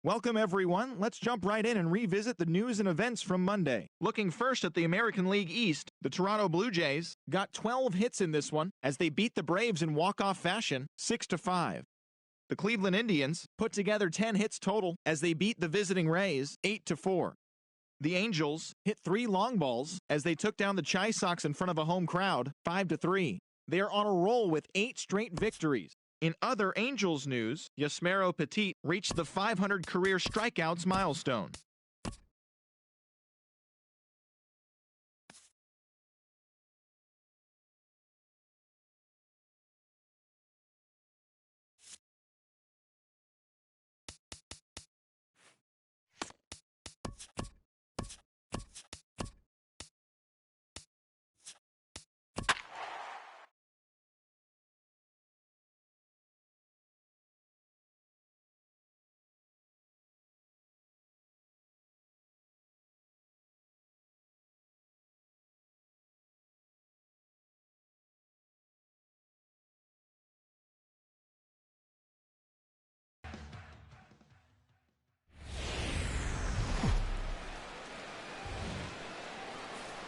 Welcome, everyone. Let's jump right in and revisit the news and events from Monday. Looking first at the American League East, the Toronto Blue Jays got 12 hits in this one as they beat the Braves in walk-off fashion 6-5. The Cleveland Indians put together 10 hits total as they beat the visiting Rays 8-4. The Angels hit 3 long balls as they took down the Chi Sox in front of a home crowd 5-3. They are on a roll with 8 straight victories. In other Angels news, Yasmero Petit reached the 500 career strikeouts milestone.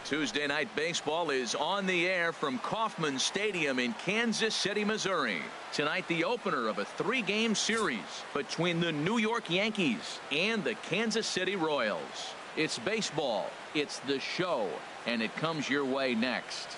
Tuesday Night Baseball is on the air from Kauffman Stadium in Kansas City, Missouri. Tonight, the opener of a 3-game series between the New York Yankees and the Kansas City Royals. It's baseball, it's the show, and it comes your way next.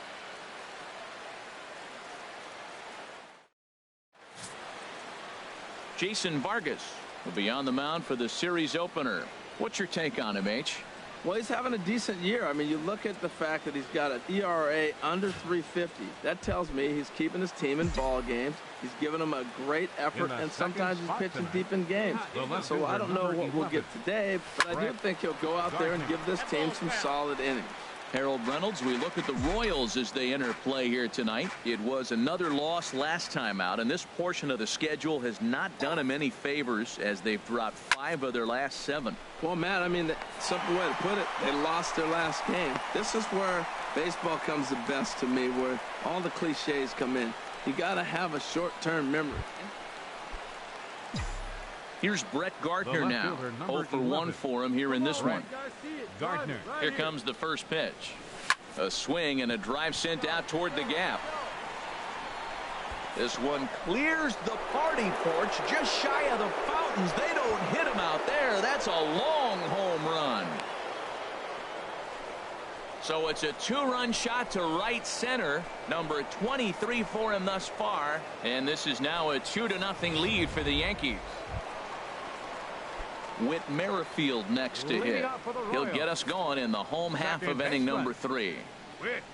Jason Vargas will be on the mound for the series opener. What's your take on him, H? Well, he's having a decent year. I mean, you look at the fact that he's got an ERA under 350. That tells me he's keeping his team in ball games. He's giving them a great effort, and sometimes he's pitching deep in games. So I don't know what we'll get today, but I do think he'll go out there and give this team some solid innings. Harold Reynolds, we look at the Royals as they enter play here tonight. It was another loss last time out, and this portion of the schedule has not done them any favors as they've dropped 5 of their last 7. Well, Matt, I mean, the simple way to put it, they lost their last game. This is where baseball comes the best to me, where all the cliches come in. You got to have a short-term memory. Here's Brett Gardner now. 0 for 1 for him here in this one. Gardner. Here comes the first pitch. A swing and a drive sent out toward the gap. This one clears the party porch just shy of the fountains. They don't hit him out there. That's a long home run. So it's a 2-run shot to right center. Number 23 for him thus far. And this is now a 2-0 lead for the Yankees. Whit Merrifield next to hit. He'll get us going in the home half of inning number 3. Whit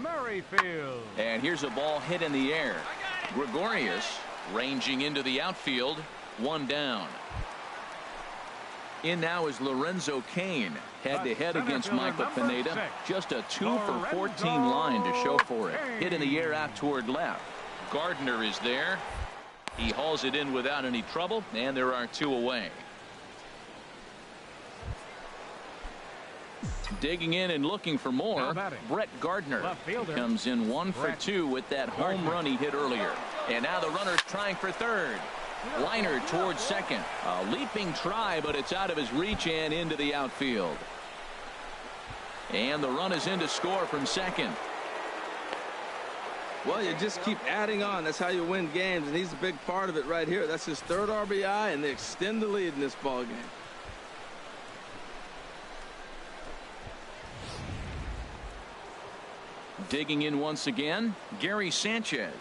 Merrifield. And here's a ball hit in the air. Gregorius ranging into the outfield. 1 down. In now is Lorenzo Cain. Head-to-head against Michael Pineda. Just a 2 for 14 line to show for it. Hit in the air out toward left. Gardner is there. He hauls it in without any trouble, and there are 2 away. Digging in and looking for more, Brett Gardner comes in 1 for 2 with that home run he hit earlier. And now the runner's trying for third. Liner towards second. A leaping try, but it's out of his reach and into the outfield. And the run is in to score from second. Well, you just keep adding on. That's how you win games, and he's a big part of it right here. That's his 3rd RBI, and they extend the lead in this ball game. Digging in once again, Gary Sanchez.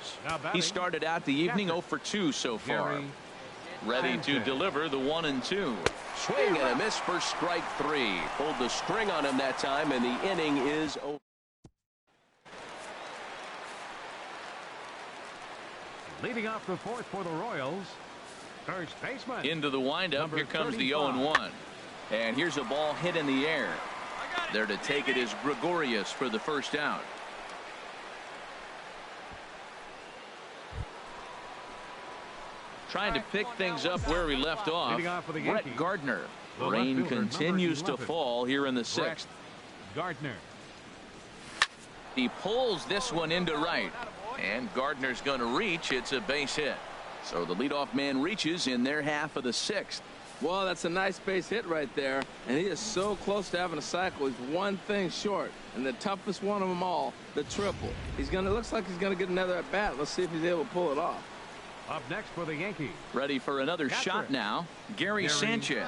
He started out the evening 0 for 2 so far. Ready to deliver the 1-2. Swing and a miss for strike 3. Pulled the string on him that time, and the inning is over. Leading off the 4th for the Royals, first baseman. Into the windup. Here comes the 0-1. And here's a ball hit in the air. There to take it is Gregorius for the first out. Trying to pick things up where we left off. Brett Gardner. Rain continues to fall here in the 6th. Gardner. He pulls this one into right. And Gardner's going to reach. It's a base hit. So the leadoff man reaches in their half of the 6th. Well, that's a nice base hit right there, and he is so close to having a cycle. He's one thing short, and the toughest one of them all, the triple. Looks like he's gonna get another at bat. Let's see if he's able to pull it off. Up next for the Yankees. Ready for another shot now. Gary Sanchez.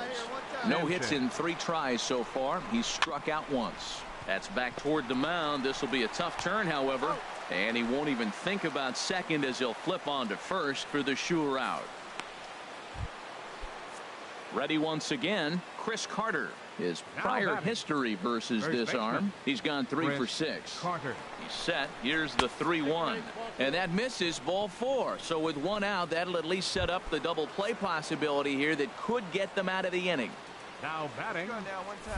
No hits in 3 tries so far. He's struck out once. That's back toward the mound. This will be a tough turn, however, and he won't even think about second as he'll flip on to first for the sure out. Ready once again, Chris Carter. His prior history versus this arm, he's gone 3 for 6. He's set. Here's the 3-1, and that misses, ball 4. So with 1 out, that'll at least set up the double play possibility here that could get them out of the inning. Now batting,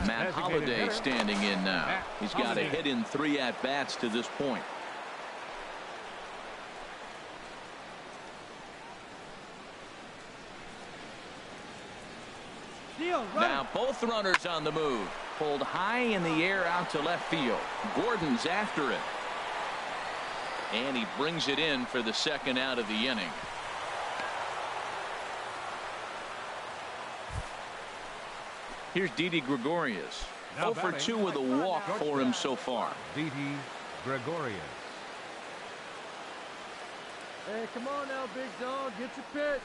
Matt Holliday standing in now. He's got a hit in 3 at bats to this point. Now both runners on the move. Pulled high in the air out to left field. Gordon's after it. And he brings it in for the 2nd out of the inning. Here's Didi Gregorius. 0 for 2 with a walk for him so far. Didi Gregorius. Hey, come on now, big dog. Get your pitch.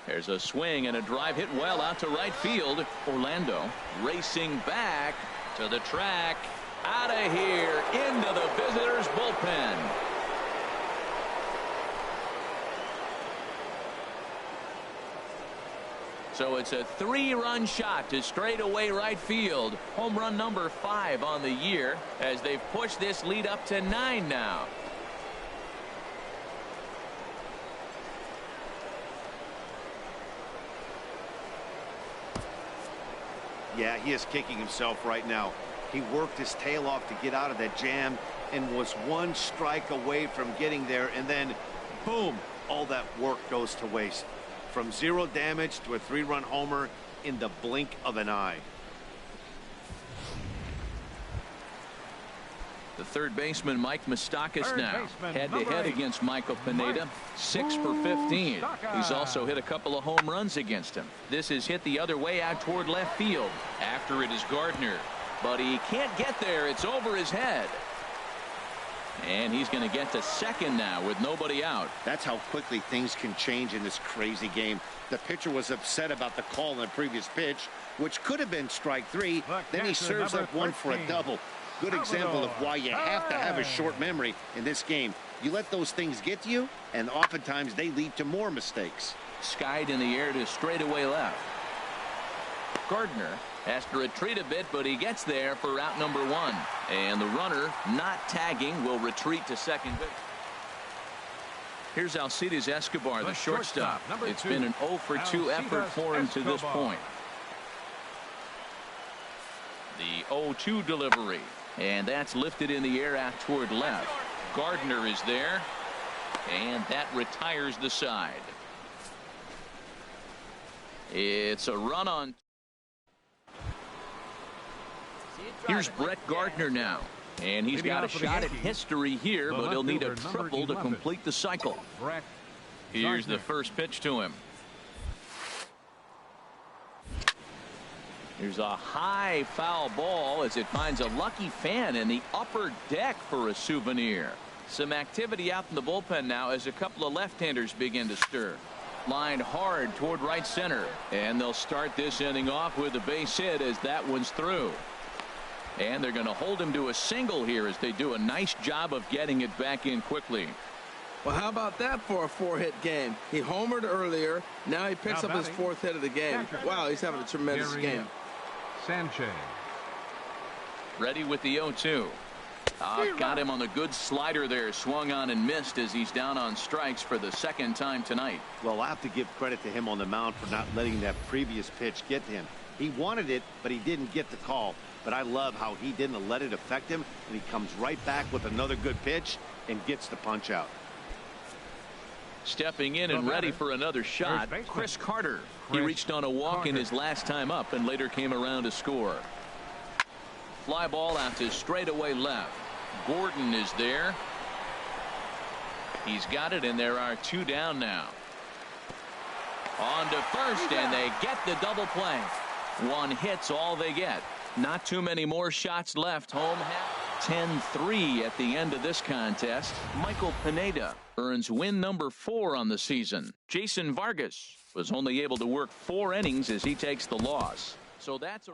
There's a swing and a drive hit well out to right field. Orlando racing back to the track. Out of here into the visitors' bullpen. So it's a 3-run shot to straightaway right field. Home run number 5 on the year as they've pushed this lead up to 9 now. Yeah, he is kicking himself right now. He worked his tail off to get out of that jam and was 1 strike away from getting there, and then boom, all that work goes to waste. From 0 damage to a 3-run homer in the blink of an eye. The third baseman, Mike Moustakas, now head-to-head against Michael Pineda. 6 for 15. He's also hit a couple of home runs against him. This is hit the other way out toward left field. After it is Gardner, but he can't get there. It's over his head. And he's going to get to second now with nobody out. That's how quickly things can change in this crazy game. The pitcher was upset about the call on the previous pitch, which could have been strike 3. Then he serves up 1 for a double. Good example of why you have to have a short memory in this game. You let those things get to you, and oftentimes they lead to more mistakes. Skied in the air to straightaway left. Gardner has to retreat a bit, but he gets there for route number 1. And the runner, not tagging, will retreat to second base. Here's Alcides Escobar, the shortstop. It's been an 0 for 2 effort for him to this point. The 0-2 delivery. And that's lifted in the air out toward left. Gardner is there. And that retires the side. It's a run on. Here's Brett Gardner now. And he's got a shot at history here, but he'll need a triple to complete the cycle. Here's the first pitch to him. Here's a high foul ball as it finds a lucky fan in the upper deck for a souvenir. Some activity out in the bullpen now as a couple of left-handers begin to stir. Lined hard toward right center, and they'll start this inning off with a base hit as that one's through. And they're going to hold him to a single here as they do a nice job of getting it back in quickly. Well, how about that for a 4-hit game? He homered earlier. Now he picks up his 4th hit of the game. Wow, he's having a tremendous game. Sanchez. Ready with the 0-2. Got him on the good slider there. Swung on and missed as he's down on strikes for the 2nd time tonight. Well, I have to give credit to him on the mound for not letting that previous pitch get to him. He wanted it, but he didn't get the call. But I love how he didn't let it affect him, and he comes right back with another good pitch and gets the punch out. Stepping in and ready for another shot, Chris Carter. He reached on a walk in his last time up and later came around to score. Fly ball out to straightaway left. Gordon is there. He's got it, and there are 2 down now. On to first, and they get the double play. One hit's all they get. Not too many more shots left. Home half 10-3 at the end of this contest. Michael Pineda earns win number 4 on the season. Jason Vargas was only able to work 4 innings as he takes the loss. So that's a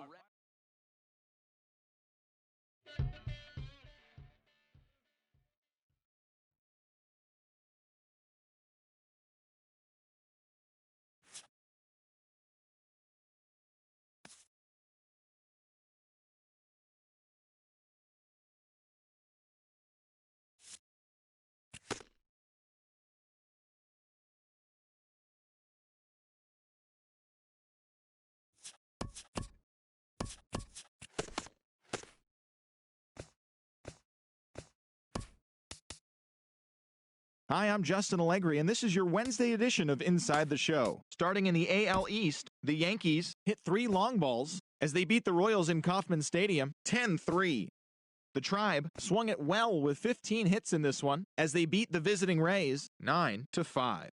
Hi, I'm Justin Allegri, and this is your Wednesday edition of Inside the Show. Starting in the AL East, the Yankees hit 3 long balls as they beat the Royals in Kauffman Stadium 10-3. The Tribe swung it well with 15 hits in this one as they beat the visiting Rays 9-5.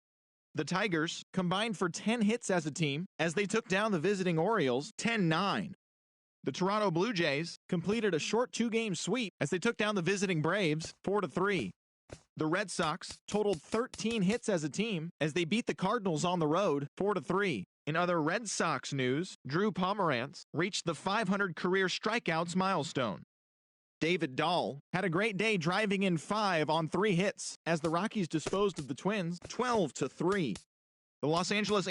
The Tigers combined for 10 hits as a team as they took down the visiting Orioles 10-9. The Toronto Blue Jays completed a short 2-game sweep as they took down the visiting Braves 4-3. The Red Sox totaled 13 hits as a team as they beat the Cardinals on the road 4-3. In other Red Sox news, Drew Pomerantz reached the 500 career strikeouts milestone. David Dahl had a great day driving in 5 on 3 hits as the Rockies disposed of the Twins 12-3. The Los Angeles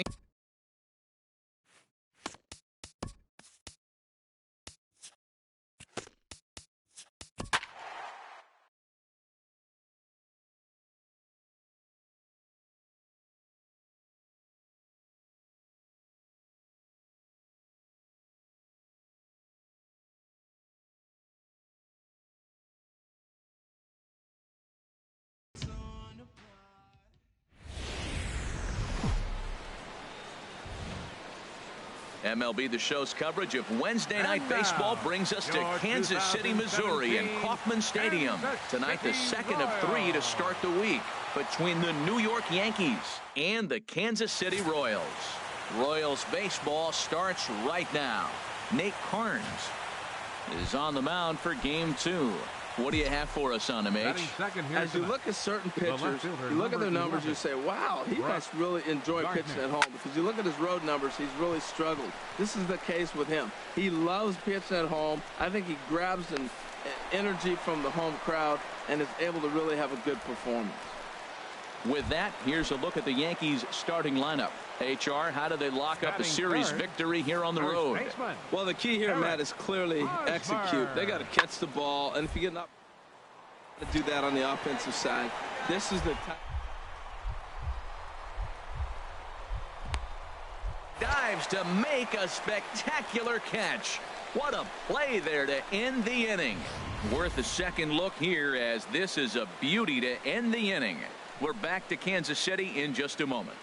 MLB The Show's coverage of Wednesday Night Baseball brings us to Kansas City, Missouri and Kauffman Stadium. Tonight, the second of 3 to start the week between the New York Yankees and the Kansas City Royals. Royals baseball starts right now. Nate Carnes is on the mound for Game 2. What do you have for us on him, H? As you look at certain pitchers, you look at their numbers, you say, wow, he must really enjoy pitching at home, because you look at his road numbers, he's really struggled. This is the case with him. He loves pitching at home. I think he grabs an energy from the home crowd and is able to really have a good performance. With that, here's a look at the Yankees starting lineup. HR, how do they lock up a series victory here on the road? Well, the key here, Matt, is clearly execute. They got to catch the ball, and if you get enough to do that on the offensive side, this is the time. Dives to make a spectacular catch. What a play there to end the inning. Worth a second look here, as this is a beauty to end the inning. We're back to Kansas City in just a moment.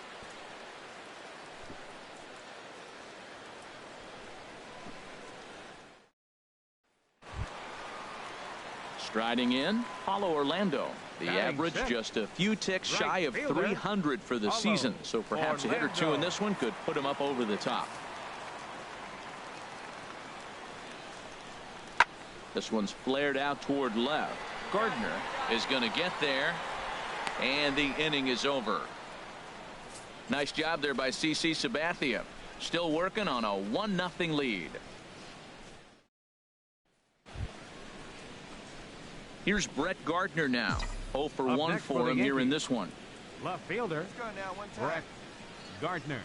Striding in, Paulo Orlando. The average just a few ticks shy of 300 for the season, so perhaps a hit or 2 in this one could put him up over the top. This one's flared out toward left. Gardner is going to get there, and the inning is over. Nice job there by CC Sabathia. Still working on a 1-0 lead. Here's Brett Gardner now. 0 for 1 for him here in this one. Left fielder, Brett Gardner.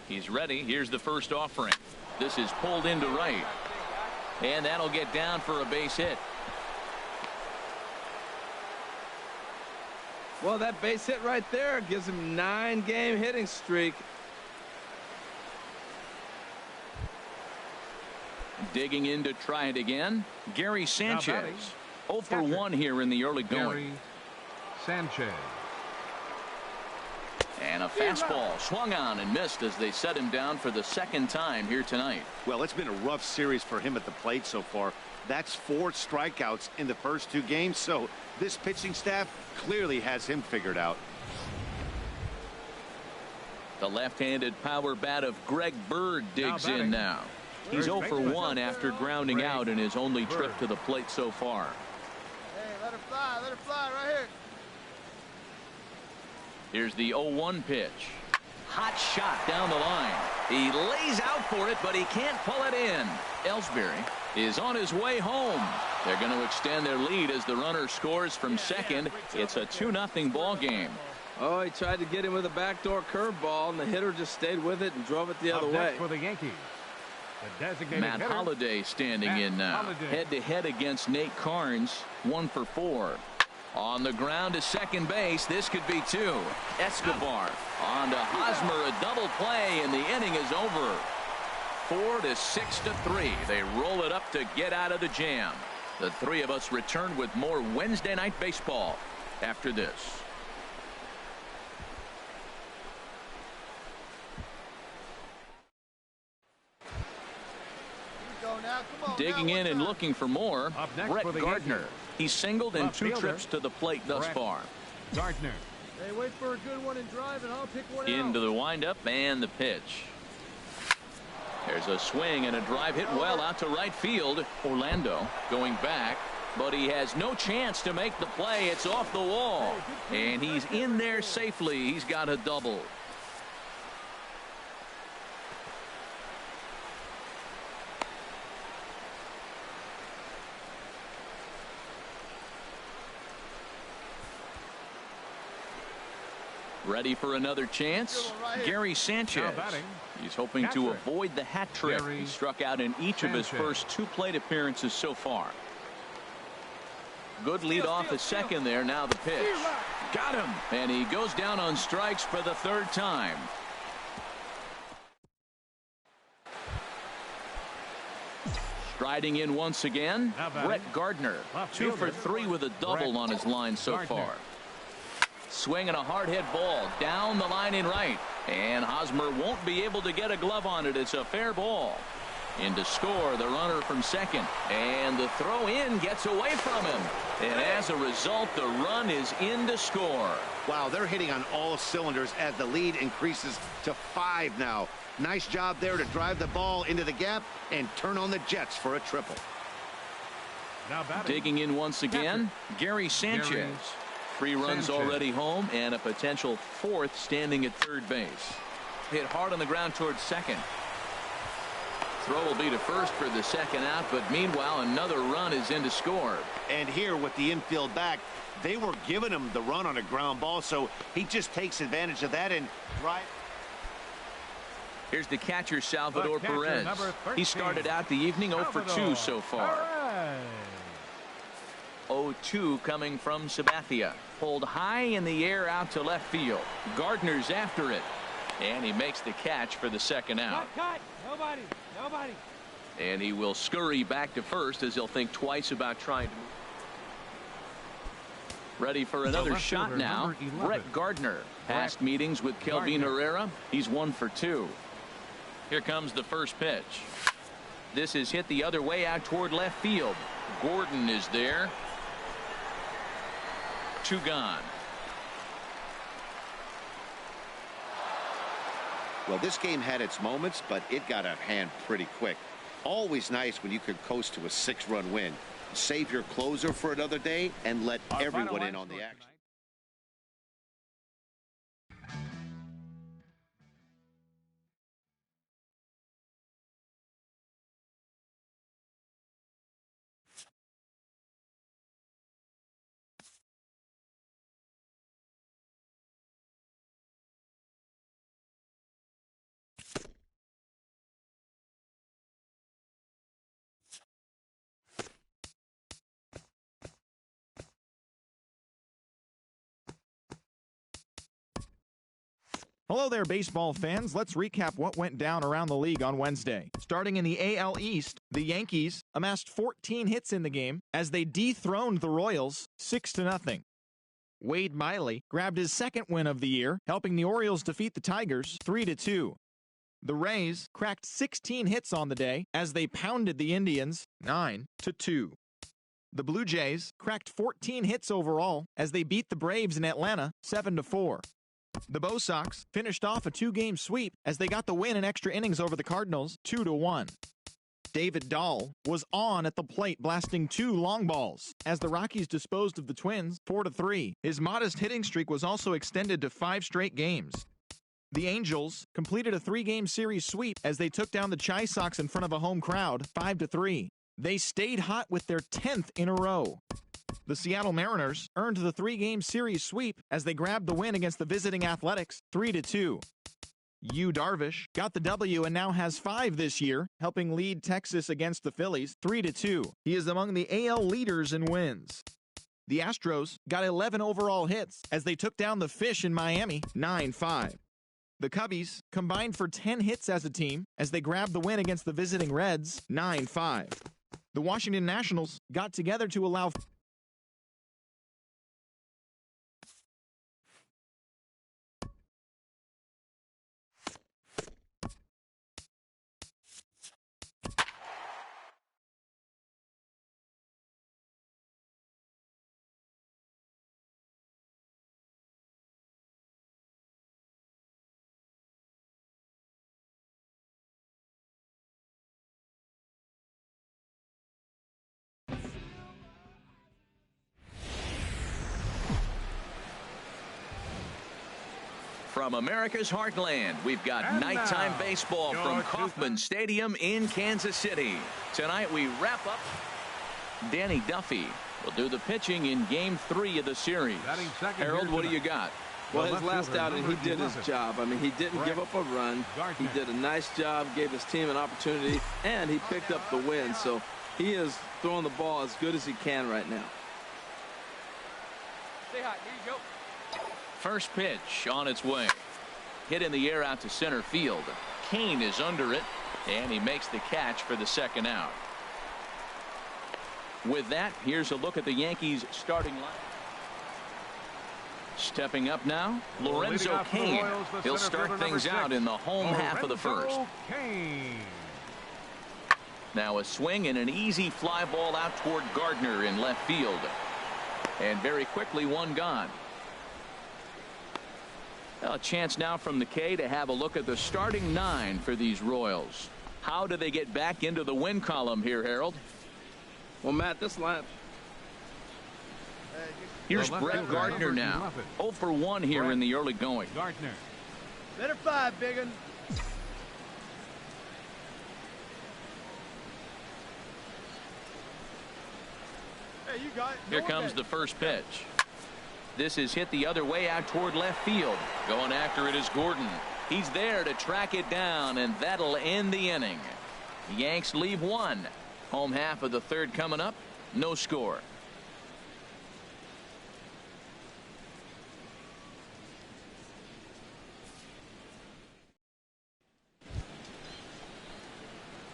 He's ready. Here's the first offering. This is pulled into right. And that'll get down for a base hit. Well, that base hit right there gives him 9-game hitting streak. Digging in to try it again, Gary Sanchez. 0 for 1 here in the early going. Gary Sanchez. And a fastball swung on and missed as they set him down for the second time here tonight. Well, it's been a rough series for him at the plate so far. That's 4 strikeouts in the first 2 games, so this pitching staff clearly has him figured out. The left-handed power bat of Greg Bird digs in now. He's 0 for 1 after grounding out in his only trip to the plate so far. Hey, let her fly right here. Here's the 0-1 pitch. Hot shot down the line. He lays out for it, but he can't pull it in. Ellsbury is on his way home. They're going to extend their lead as the runner scores from second. It's a 2-0 ball game. Oh, he tried to get him with a backdoor curveball, and the hitter just stayed with it and drove it the other way. For the Yankees, the designated Matt hitter, Holliday standing in now. Head-to-head against Nate Carnes, 1 for 4. On the ground to second base. This could be 2. Escobar on to Hosmer. A double play, and the inning is over. 4-6-3. They roll it up to get out of the jam. The three of us return with more Wednesday Night Baseball after this. Digging in and looking for more, Brett Gardner. He's singled in 2 trips to the plate thus far. Gardner. Hey, wait for a good one and drive, and I'll pick one out. Into the windup and the pitch. There's a swing and a drive hit well out to right field. Orlando going back, but he has no chance to make the play. It's off the wall, and he's in there safely. He's got a double. Ready for another chance? Gary Sanchez. He's hoping to avoid the hat trick. He struck out in each of his first 2 plate appearances so far. Good lead off the second there. Now the pitch. Got him. And he goes down on strikes for the 3rd time. Striding in once again, Brett Gardner. 2 for 3 with a double on his line so far. Swinging a hard hit ball down the line in right, and Hosmer won't be able to get a glove on it. It's a fair ball. In to score, the runner from second, and the throw in gets away from him, and as a result, the run is in to score. Wow, they're hitting on all cylinders as the lead increases to 5 now. Nice job there to drive the ball into the gap and turn on the Jets for a triple. Digging in once again, Gary Sanchez. 3 runs already home, and a potential 4th standing at third base. Hit hard on the ground towards second. Throw will be to first for the second out, but meanwhile another run is in to score. And here with the infield back, they were giving him the run on a ground ball, so he just takes advantage of that and right. Here's the catcher, Salvador Perez. He started out the evening 0 for 2 so far. 0-2 coming from Sabathia. Pulled high in the air out to left field. Gardner's after it, and he makes the catch for the second out. Cut. Nobody. And he will scurry back to first as he'll think twice about trying to move. Ready for another shot now. Brett Gardner. Past meetings with Kelvin Herrera. He's 1 for 2. Here comes the first pitch. This is hit the other way out toward left field. Gordon is there. 2 gone. Well, this game had its moments, but it got out of hand pretty quick. Always nice when you could coast to a 6-run win. Save your closer for another day and let everyone in on the action. Hello there, baseball fans. Let's recap what went down around the league on Wednesday. Starting in the AL East, the Yankees amassed 14 hits in the game as they dethroned the Royals 6-0. Wade Miley grabbed his 2nd win of the year, helping the Orioles defeat the Tigers 3-2. The Rays cracked 16 hits on the day as they pounded the Indians 9-2. The Blue Jays cracked 14 hits overall as they beat the Braves in Atlanta 7-4. The Bo Sox finished off a 2-game sweep as they got the win in extra innings over the Cardinals 2-1. David Dahl was on at the plate blasting 2 long balls as the Rockies disposed of the Twins 4-3. His modest hitting streak was also extended to 5 straight games. The Angels completed a 3-game series sweep as they took down the Chi Sox in front of a home crowd 5-3. They stayed hot with their 10th in a row. The Seattle Mariners earned the 3-game series sweep as they grabbed the win against the visiting Athletics 3-2. Yu Darvish got the W and now has 5 this year, helping lead Texas against the Phillies 3-2. He is among the AL leaders in wins. The Astros got 11 overall hits as they took down the Fish in Miami 9-5. The Cubbies combined for 10 hits as a team as they grabbed the win against the visiting Reds 9-5. The Washington Nationals got together to allow From America's heartland, we've got nighttime baseball from Kauffman Stadium in Kansas City. Tonight we wrap up. Danny Duffy will do the pitching in Game 3 of the series. Harold, what do you got? Well, his last outing, he did his job. I mean, he didn't give up a run. He did a nice job, gave his team an opportunity, and he picked up the win. So he is throwing the ball as good as he can right now. Stay hot. Here you go. First pitch on its way. Hit in the air out to center field. Kane is under it, and he makes the catch for the second out. With that, here's a look at the Yankees starting line. Stepping up now, Lorenzo Kane. He'll start things out in the home half of the first. Now a swing and an easy fly ball out toward Gardner in left field. And very quickly, one gone. A chance now from the K to have a look at the starting 9 for these Royals. How do they get back into the win column here, Harold? Well, Matt, this line. Here's Brett Gardner now. 0 for 1 here in the early going. Gardner. Better 5, big one. Hey, you got it. Here comes the first pitch. This is hit the other way out toward left field. Going after it is Gordon. He's there to track it down, and that'll end the inning. The Yanks leave 1. Home half of the third coming up. No score.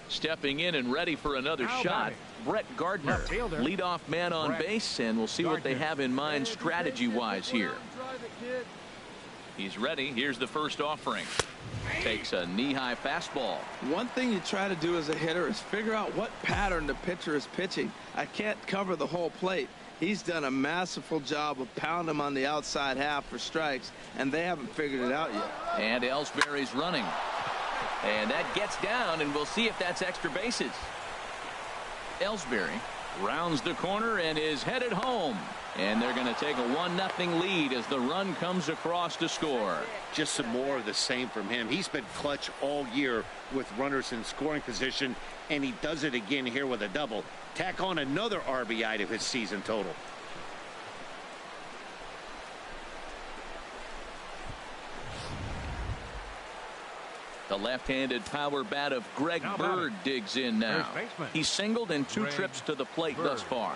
Stepping in and ready for another shot, Brett Gardner, leadoff man on base, and we'll see what they have in mind strategy-wise here. He's ready. Here's the first offering. Takes a knee-high fastball. One thing you try to do as a hitter is figure out what pattern the pitcher is pitching. I can't cover the whole plate. He's done a masterful job of pounding him on the outside half for strikes, and they haven't figured it out yet. And Ellsbury's running. And that gets down, and we'll see if that's extra bases. Ellsbury rounds the corner and is headed home. And they're going to take a 1-0 lead as the run comes across to score. Just some more of the same from him. He's been clutch all year with runners in scoring position, and he does it again here with a double. Tack on another RBI to his season total. The left-handed power bat of Greg Bird digs in now. He's singled in 2 trips to the plate thus far.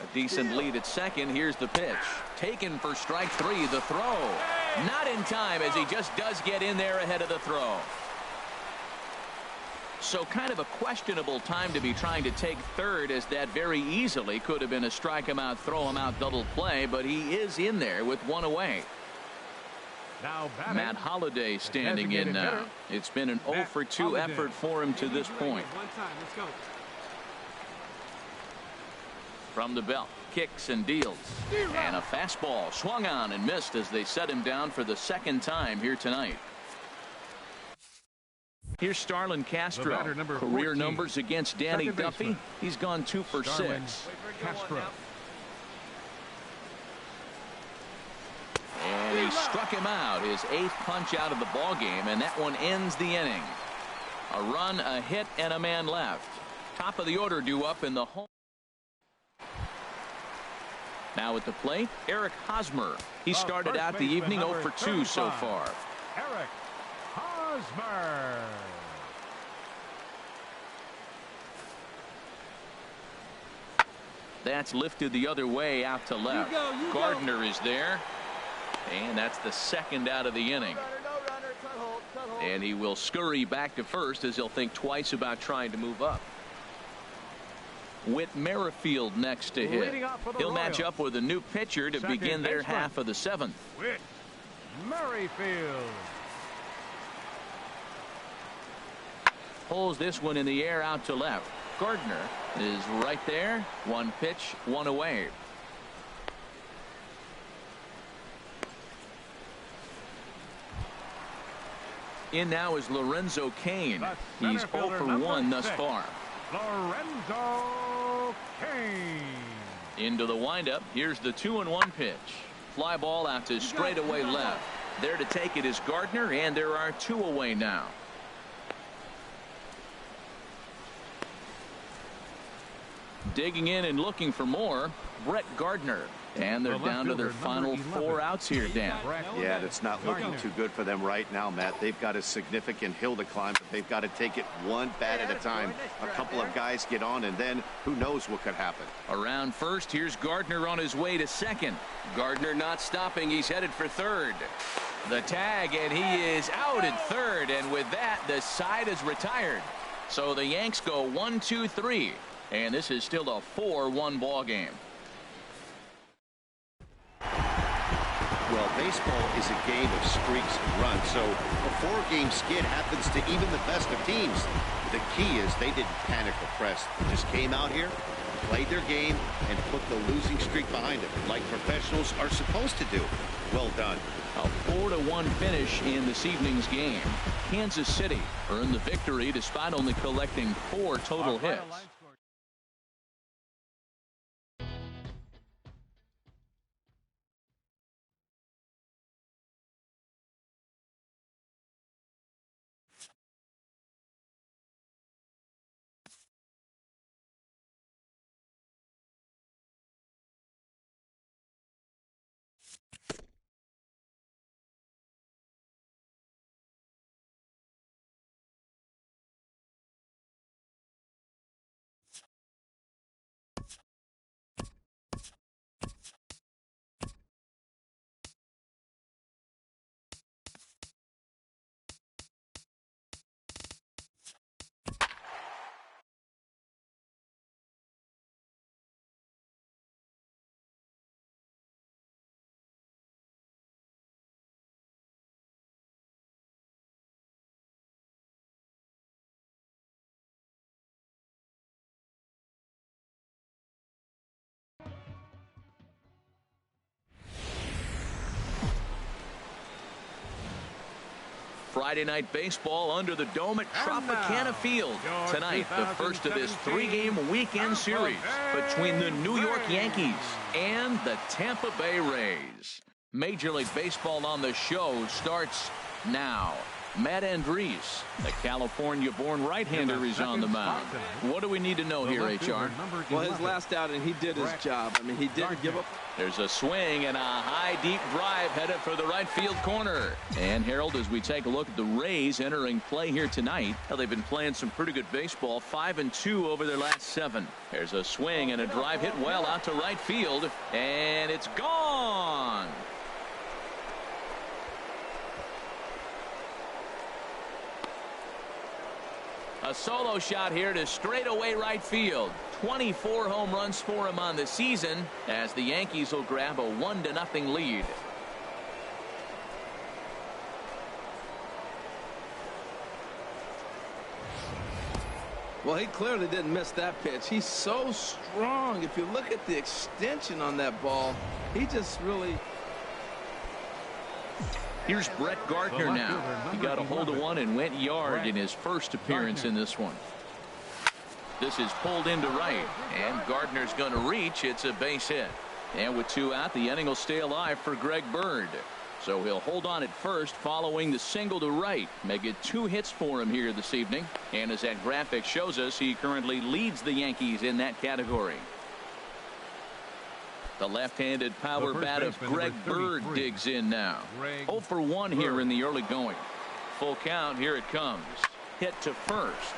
A decent lead at second. Here's the pitch. Taken for strike 3. The throw. Not in time, as he just does get in there ahead of the throw. So kind of a questionable time to be trying to take third, as that very easily could have been a strike him out, throw him out double play, but he is in there with 1 away. Now Matt Holliday standing in now. It's been an 0 for 2 effort for him to this point. One time. Let's go. From the belt, kicks and deals. And a fastball swung on and missed as they set him down for the second time here tonight. Here's Starlin Castro. Career numbers against Danny Duffy. He's gone 2 for 6. Castro. And he struck him out, his 8th punch out of the ball game, and that one ends the inning. A run, a hit, and a man left. Top of the order due up in the home. Now at the plate, Eric Hosmer. He started out the evening 0 for 2 so far. Eric Hosmer. That's lifted the other way out to left. Gardner is there. And that's the second out of the inning. And he will scurry back to first as he'll think twice about trying to move up. Whit Merrifield next to hit. He'll match up with a new pitcher to begin their half of the 7th. Whit Merrifield. Pulls this one in the air out to left. Gardner is right there. 1 pitch, 1 away. In now is Lorenzo Cain. He's 0 for 1 thus far. Lorenzo Cain. Into the windup. Here's the 2-1 pitch. Fly ball out to straightaway left. There to take it is Gardner, and there are 2 away now. Digging in and looking for more, Brett Gardner. And they're down to their final 4 outs here, Dan. Yeah, that's not looking too good for them right now, Matt. They've got a significant hill to climb, but they've got to take it one bat at a time. A couple of guys get on, and then who knows what could happen. Around first, here's Gardner on his way to second. Gardner not stopping. He's headed for third. The tag, and he is out at third, and with that, the side is retired. So the Yanks go 1-2-3, and this is still a 4-1 ball game. Well, baseball is a game of streaks and runs, so a 4-game skid happens to even the best of teams. The key is they didn't panic or press. They just came out here, played their game, and put the losing streak behind them, like professionals are supposed to do. Well done. A 4-1 finish in this evening's game. Kansas City earned the victory despite only collecting 4 total hits. Friday night baseball under the dome at Tropicana Field. Tonight, the first of this 3-game weekend series between the New York Yankees and the Tampa Bay Rays. Major League Baseball on the show starts now. Matt Andriese, the California-born right-hander, is on the mound. What do we need to know here, HR? Well, his last outing, he did his job. I mean, he didn't give up. There's a swing and a high, deep drive headed for the right field corner. And, Harold, as we take a look at the Rays entering play here tonight, well, they've been playing some pretty good baseball, 5-2 over their last 7. There's a swing and a drive hit well out to right field, and it's gone. A solo shot here to straightaway right field. 24 home runs for him on the season as the Yankees will grab a 1-0 lead. Well, he clearly didn't miss that pitch. He's so strong. If you look at the extension on that ball, he just really... Here's Brett Gardner now. He got a hold of one and went yard in his first appearance in this one. This is pulled into right, and Gardner's going to reach. It's a base hit. And with 2 out, the inning will stay alive for Greg Bird. So he'll hold on at first following the single to right. Make it 2 hits for him here this evening. And as that graphic shows us, he currently leads the Yankees in that category. The left-handed power bat of Greg Bird digs in now. 0 for 1 here in the early going. Full count. Here it comes. Hit to first.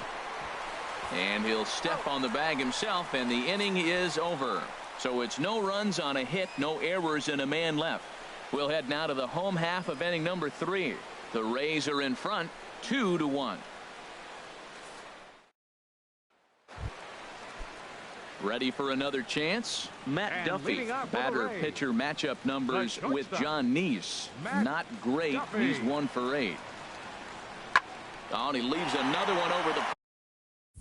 And he'll step on the bag himself, and the inning is over. So it's no runs on a hit, no errors, and a man left. We'll head now to the home half of inning number 3. The Rays are in front 2-1. Ready for another chance? Matt Duffy. Batter pitcher matchup numbers with John Neese. Not great. He's 1 for 8. Oh, and he leaves another one over the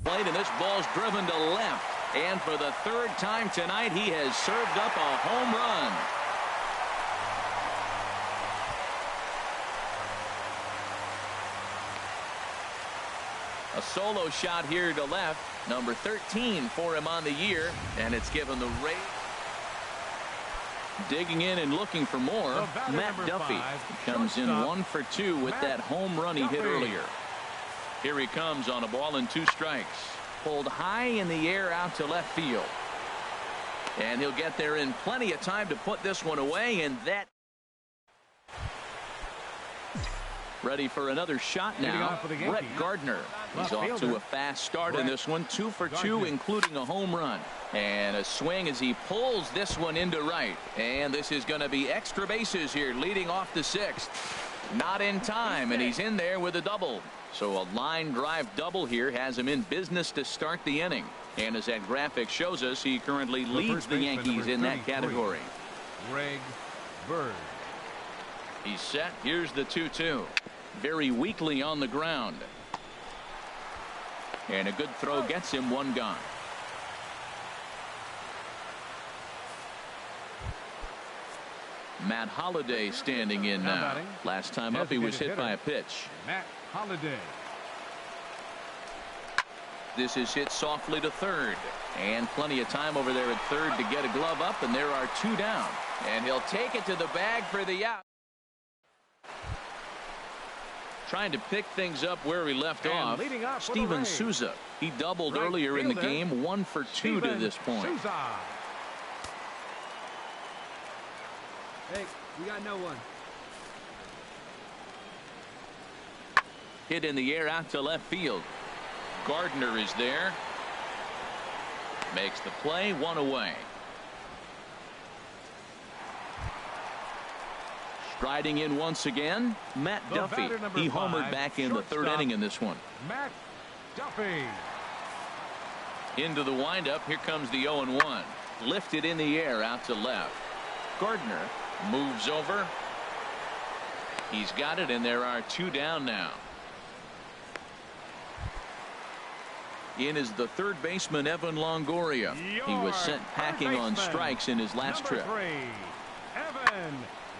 plate, and this ball's driven to left. And for the 3rd time tonight, he has served up a home run. A solo shot here to left. Number 13 for him on the year. And it's given the Rays. Digging in and looking for more. Matt Duffy comes in 1 for 2 with that home run he hit earlier. Here he comes on a ball and 2 strikes. Pulled high in the air out to left field. And he'll get there in plenty of time to put this one away. And that. Ready for another shot now. Brett Gardner. He's off to a fast start in this one. 2 for 2, including a home run. And a swing as he pulls this one into right. And this is going to be extra bases here, leading off the 6th. Not in time, and he's in there with a double. So a line drive double here has him in business to start the inning. And as that graphic shows us, he currently leads the Yankees in that category. Greg Bird. He's set. Here's the 2-2. Very weakly on the ground. And a good throw gets him 1 gone. Matt Holliday standing in now. Last time up he was hit by a pitch. Matt Holliday. This is hit softly to third. And plenty of time over there at third to get a glove up, and there are 2 down. And he'll take it to the bag for the out. Trying to pick things up where he left off. Steven Souza. He doubled earlier in the game. 1 for 2 to this point. Hey, we got no one. Hit in the air out to left field. Gardner is there. Makes the play. 1 away. Striding in once again, Matt Duffy. He homered back in the 3rd inning in this one. Matt Duffy. Into the windup. Here comes the 0-1. Lifted in the air out to left. Gardner moves over. He's got it, and there are 2 down now. In is the 3rd baseman, Evan Longoria. He was sent packing on strikes in his last trip. Evan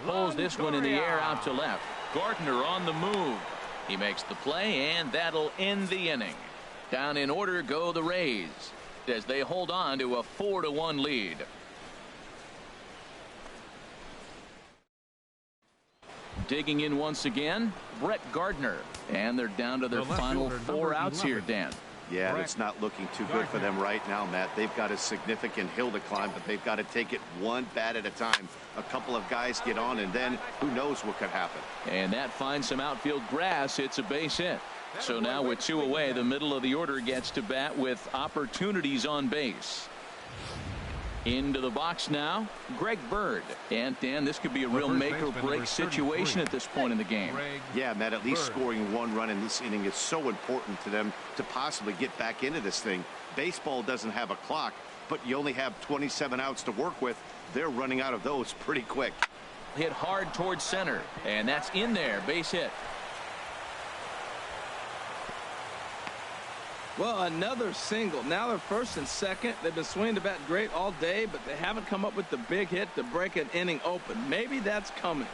Pulls this one in the air out to left. Gardner on the move. He makes the play, and that'll end the inning. Down in order go the Rays as they hold on to a 4-1 lead. Digging in once again, Brett Gardner. And they're down to their final 4 outs here, Dan. Yeah, it's not looking too good for them right now, Matt. They've got a significant hill to climb, but they've got to take it 1 bat at a time. A couple of guys get on, and then who knows what could happen. And that finds some outfield grass. It's a base hit. So now with 2 away, the middle of the order gets to bat with opportunities on base. Into the box now, Greg Bird. And Dan, this could be a real make or break situation at this point in the game. Yeah, Matt, at least scoring 1 run in this inning is so important to them to possibly get back into this thing. Baseball doesn't have a clock, but you only have 27 outs to work with. They're running out of those pretty quick. Hit hard towards center, and that's in there. Base hit. Well, another single. Now they're first and second. They've been swinging the bat great all day, but they haven't come up with the big hit to break an inning open. Maybe that's coming.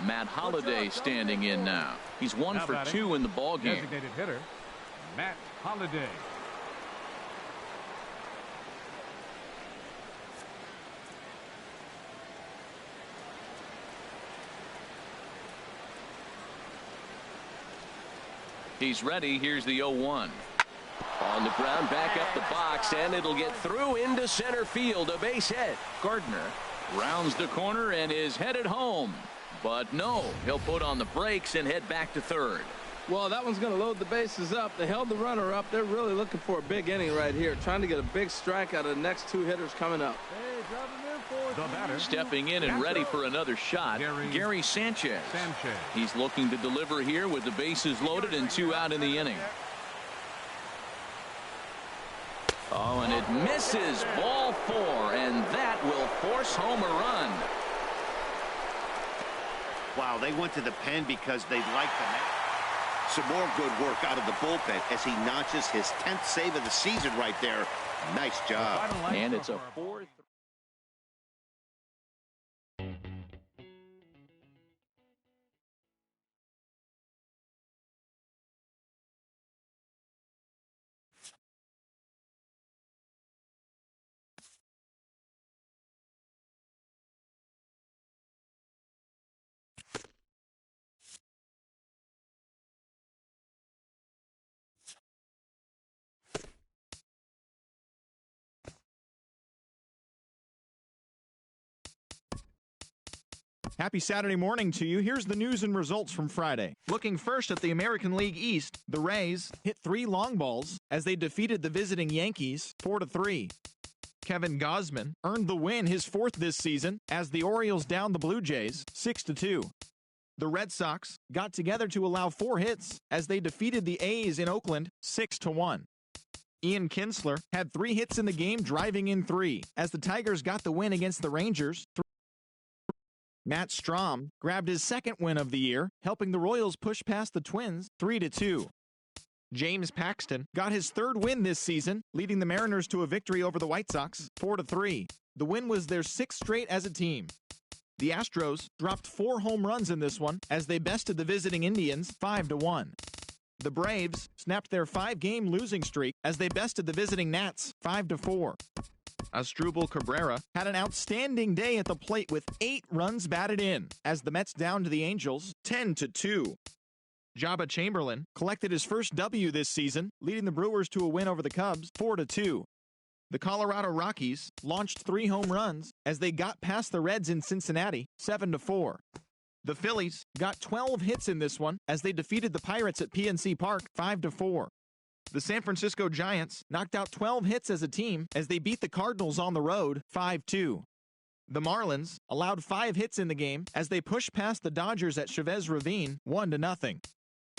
Matt Holliday standing in now. He's 1 for 2 in the ball game. Designated hitter, Matt Holliday. He's ready. Here's the 0-1. On the ground, back up the box, and it'll get through into center field. A base hit. Gardner rounds the corner and is headed home. But no, he'll put on the brakes and head back to third. Well, that one's going to load the bases up. They held the runner up. They're really looking for a big inning right here, trying to get a big strike out of the next two hitters coming up. Stepping in and ready for another shot, Gary Sanchez. He's looking to deliver here with the bases loaded and 2 out in the inning. Oh, and it misses. Ball 4, and that will force home a run. Wow, they went to the pen because they liked the match. Some more good work out of the bullpen as he notches his 10th save of the season right there. Nice job. And it's a 4th. Happy Saturday morning to you. Here's the news and results from Friday. Looking first at the American League East, the Rays hit 3 long balls as they defeated the visiting Yankees 4-3. Kevin Gausman earned the win, his 4th this season, as the Orioles downed the Blue Jays 6-2. The Red Sox got together to allow 4 hits as they defeated the A's in Oakland 6-1. Ian Kinsler had 3 hits in the game, driving in 3, as the Tigers got the win against the Rangers. Matt Strahm grabbed his 2nd win of the year, helping the Royals push past the Twins 3-2. James Paxton got his 3rd win this season, leading the Mariners to a victory over the White Sox 4-3. The win was their 6th straight as a team. The Astros dropped 4 home runs in this one as they bested the visiting Indians 5-1. The Braves snapped their 5-game losing streak as they bested the visiting Nats 5-4. Asdrubal Cabrera had an outstanding day at the plate with 8 runs batted in as the Mets downed the Angels 10-2. Jabba Chamberlain collected his first W this season, leading the Brewers to a win over the Cubs 4-2. The Colorado Rockies launched 3 home runs as they got past the Reds in Cincinnati 7-4. The Phillies got 12 hits in this one as they defeated the Pirates at PNC Park 5-4. The San Francisco Giants knocked out 12 hits as a team as they beat the Cardinals on the road 5-2. The Marlins allowed 5 hits in the game as they pushed past the Dodgers at Chavez Ravine 1-0.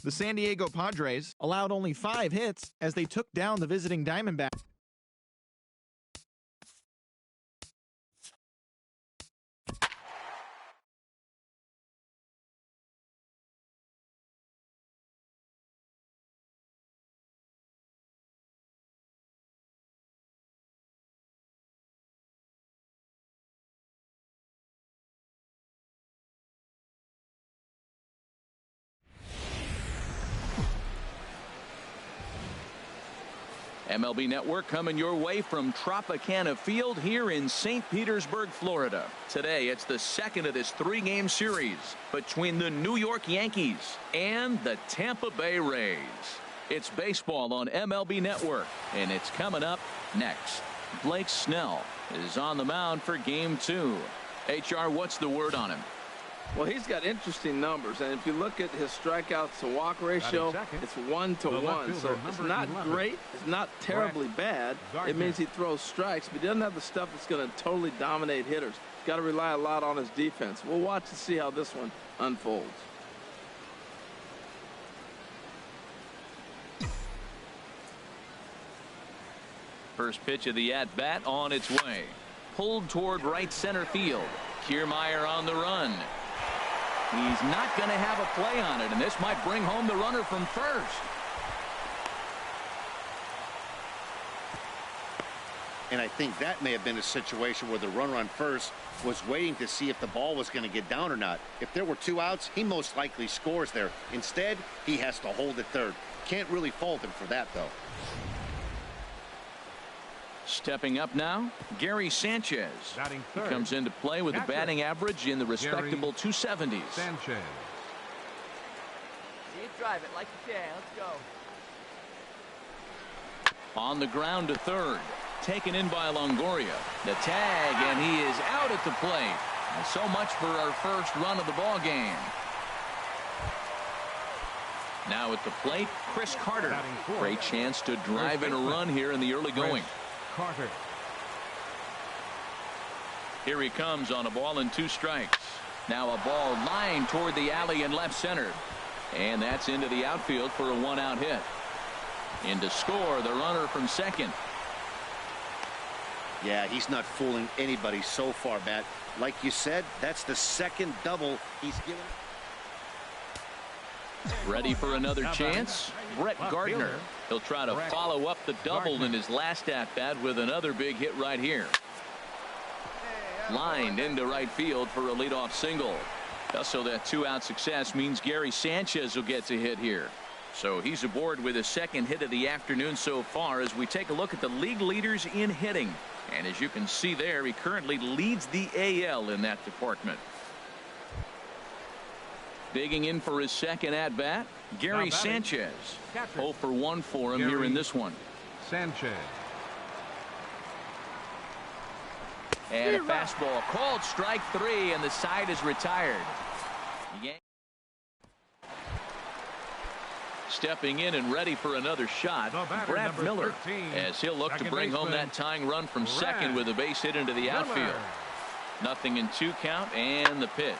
The San Diego Padres allowed only 5 hits as they took down the visiting Diamondbacks. MLB Network coming your way from Tropicana Field here in St. Petersburg, Florida. Today, it's the 2nd of this 3-game series between the New York Yankees and the Tampa Bay Rays. It's baseball on MLB Network, and it's coming up next. Blake Snell is on the mound for Game 2. HR, what's the word on him? Well, he's got interesting numbers, and if you look at his strikeouts to walk ratio, it's 1-to-1. So it's not great. It's not terribly bad. It means he throws strikes, but he doesn't have the stuff that's going to totally dominate hitters. He's got to rely a lot on his defense. We'll watch and see how this one unfolds. First pitch of the at-bat on its way. Pulled toward right center field. Kiermaier on the run. He's not going to have a play on it, and this might bring home the runner from first. And I think that may have been a situation where the runner on first was waiting to see if the ball was going to get down or not. If there were 2 outs, he most likely scores there. Instead, he has to hold at third. Can't really fault him for that, though. Stepping up now, Gary Sanchez. He comes into play with a batting average in the respectable 270s. Sanchez. See you drive it like you can. Let's go. On the ground to third. Taken in by Longoria. The tag, and he is out at the plate. And so much for our first run of the ball game. Now at the plate, Chris Carter. Great chance to drive in a run here in the early going. Carter. Here he comes on a ball and 2 strikes. Now a ball lined toward the alley in left center. And that's into the outfield for a 1-out hit. In to score the runner from second. Yeah, he's not fooling anybody so far, Matt. Like you said, that's the second double he's given. Ready for another chance? Brett Gardner. He'll try to follow up the double in his last at-bat with another big hit right here. Lined into right field for a leadoff single. So that 2-out success means Gary Sanchez will get to hit here. So he's aboard with his second hit of the afternoon so far as we take a look at the league leaders in hitting. And as you can see there, he currently leads the AL in that department. Digging in for his second at-bat, Gary Sanchez. 0 for 1 for him here in this one. Sanchez. And a fastball called strike 3, and the side is retired. Stepping in and ready for another shot, Brad Miller, as he'll look to bring home that tying run from second with a base hit into the outfield. Nothing in 2 count, and the pitch.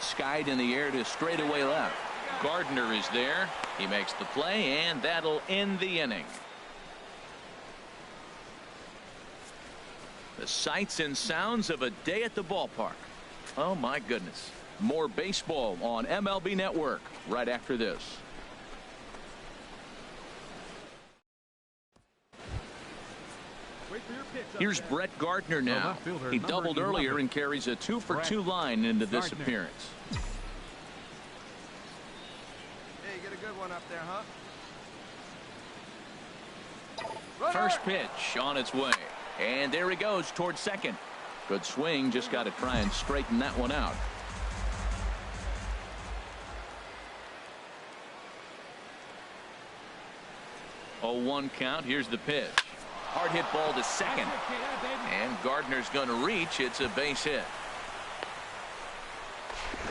Skied in the air to straightaway left. Gardner is there. He makes the play, and that'll end the inning. The sights and sounds of a day at the ballpark. Oh, my goodness. More baseball on MLB Network right after this. Here's Brett Gardner now. He doubled earlier and carries a 2 for 2 line into this appearance. Hey, get a good one up there, huh? First pitch on its way. And there he goes towards second. Good swing. Just got to try and straighten that one out. Oh, 1 count. Here's the pitch. Hard hit ball to second. And Gardner's going to reach. It's a base hit.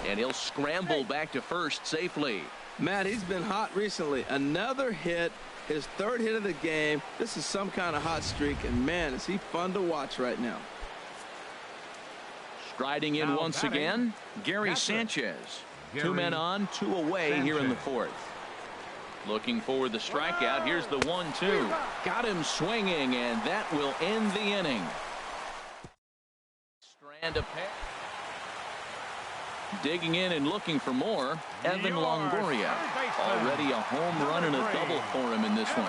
And he'll scramble back to first safely. Matt, he's been hot recently. Another hit. His 3rd hit of the game. This is some kind of hot streak. And, man, is he fun to watch right now. Striding in once again, Gary Sanchez. 2 men on, 2 away here in the 4th. Looking for the strikeout. Here's the 1-2. Got him swinging, and that will end the inning. Strand of pair. Digging in and looking for more, Evan Longoria. Already a home run and a double for him in this one.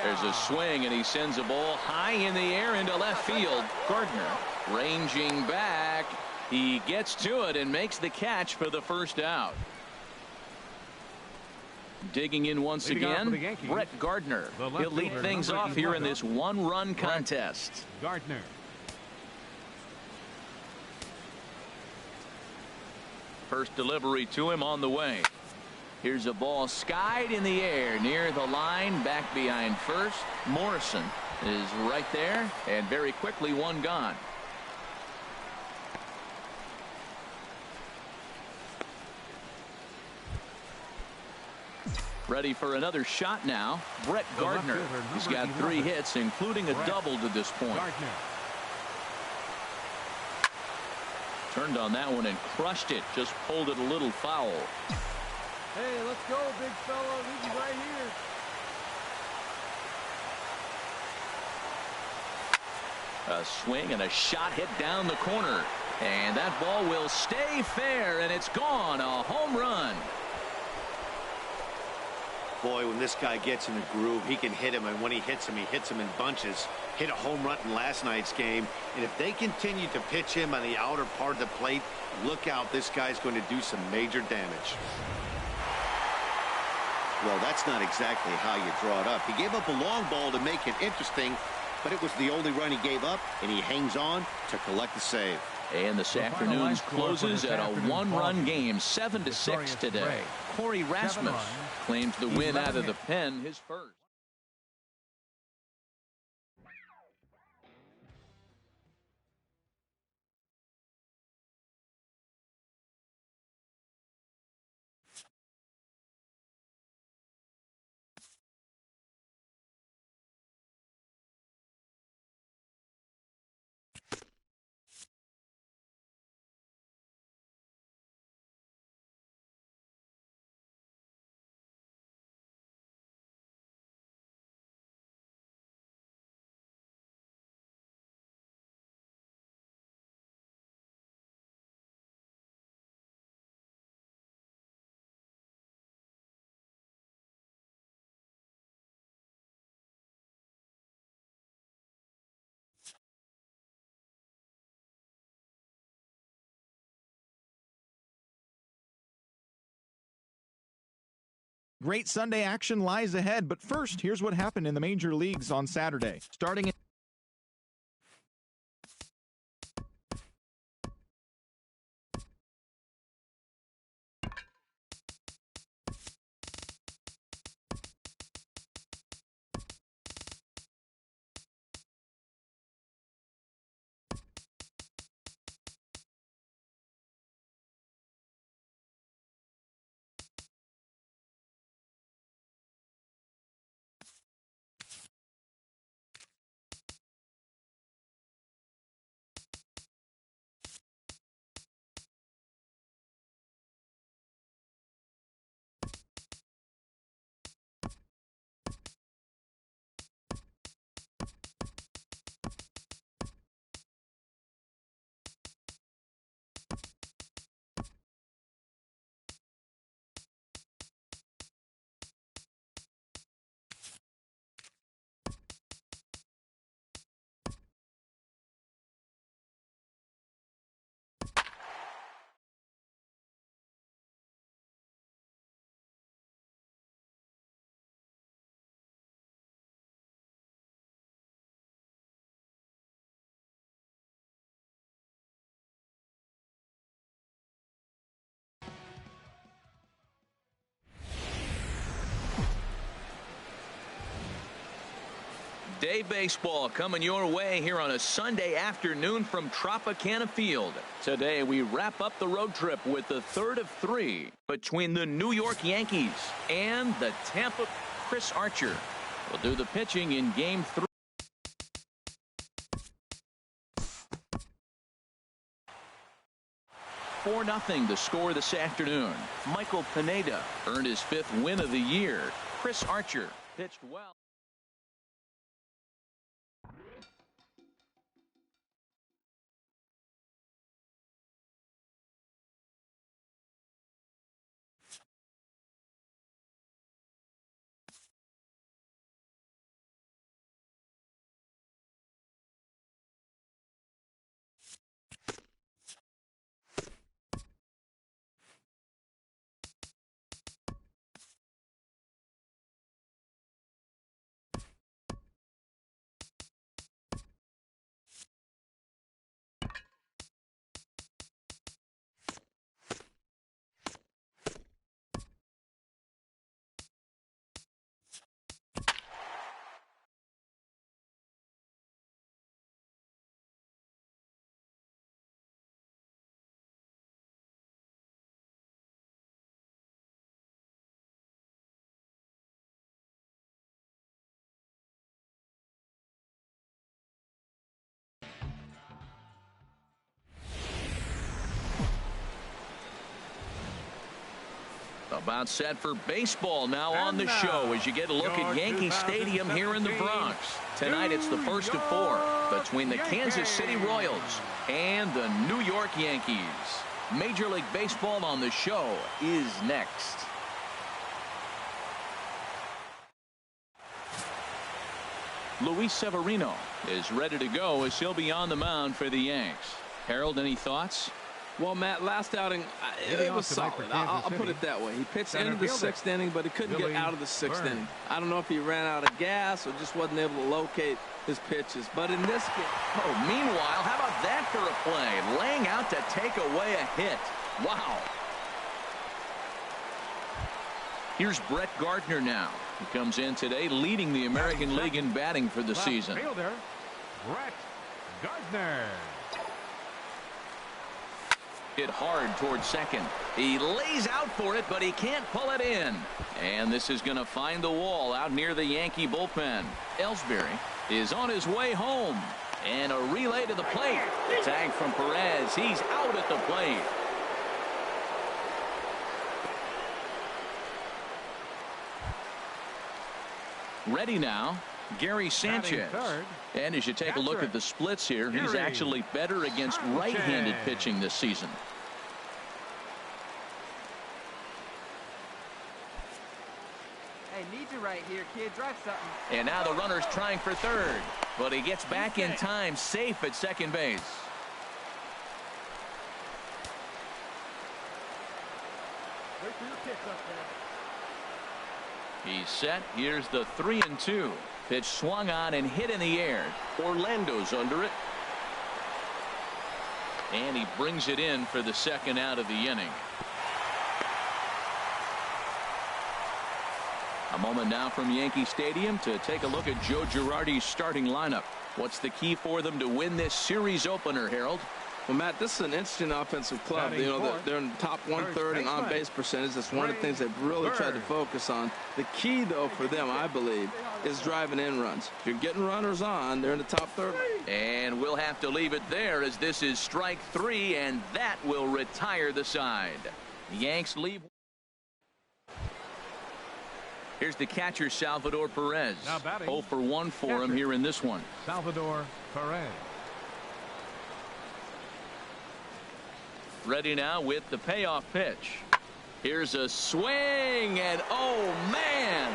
There's a swing, and he sends a ball high in the air into left field. Gardner ranging back. He gets to it and makes the catch for the first out. Digging in once again, Brett Gardner. He'll lead things off here in this 1-run contest. Gardner. First delivery to him on the way. Here's a ball skied in the air near the line, back behind first. Morrison is right there, and very quickly 1 gone. Ready for another shot now. Brett Gardner. He's got 3 hits, including a double to this point. Turned on that one and crushed it. Just pulled it a little foul. Hey, let's go, big fella. This is right here. A swing and a shot hit down the corner. And that ball will stay fair, and it's gone. A home run. Boy, when this guy gets in the groove, he can hit him, and when he hits him in bunches. Hit a home run in last night's game, and if they continue to pitch him on the outer part of the plate, look out, this guy's going to do some major damage. Well, that's not exactly how you draw it up. He gave up a long ball to make it interesting, but it was the only run he gave up, and he hangs on to collect the save. And this afternoon's closes at a one-run game, 7-6 today. Corey Rasmus claims the win out of the pen, his first. Great Sunday action lies ahead, but first, here's what happened in the major leagues on Saturday. Starting in Day baseball coming your way here on a Sunday afternoon from Tropicana Field. Today we wrap up the road trip with the third of three between the New York Yankees and the Tampa. Chris Archer will do the pitching in game 3. For 4-0 the score this afternoon. Michael Pineda earned his 5th win of the year. Chris Archer pitched well. About set for baseball now on the show as you get a look at Yankee Stadium here in the Bronx. Tonight it's the first of 4 between the Kansas City Royals and the New York Yankees. Major League Baseball on the show is next. Luis Severino is ready to go as he'll be on the mound for the Yanks. Harold, any thoughts? Well, Matt, last outing, it was solid. I'll put it that way. He pitched into the 6th inning, but he couldn't get out of the 6th inning. I don't know if he ran out of gas or just wasn't able to locate his pitches. But in this game... Oh, meanwhile, how about that for a play? Laying out to take away a hit. Wow. Here's Brett Gardner now. He comes in today leading the American League in batting for the season. Fielder, Brett Gardner. Hit hard towards second. He lays out for it, but he can't pull it in. And this is going to find the wall out near the Yankee bullpen. Ellsbury is on his way home. And a relay to the plate. The tag from Perez. He's out at the plate. Ready now, Gary Sanchez. And as you take a look at the splits here, he's actually better against right-handed pitching this season. Hey, need you right here, kid. Drive something. And now the runner's trying for third, but he gets back in time, safe at second base. Wait for your kicks up there. He's set. Here's the 3-2. Pitch swung on and hit in the air. Orlando's under it. And he brings it in for the second out of the inning. A moment now from Yankee Stadium to take a look at Joe Girardi's starting lineup. What's the key for them to win this series opener, Harold? Well, Matt, this is an interesting offensive club. You know, they're in the top 1/3 in on-base percentage. That's one of the things they've really tried to focus on. The key, though, for them, I believe, is driving in runs. If you're getting runners on, they're in the top 30. And we'll have to leave it there as this is strike 3, and that will retire the side. The Yanks leave. Here's the catcher, Salvador Perez. 0 for 1 for him here in this one. Salvador Perez. Ready now with the payoff pitch. Here's a swing, and oh man,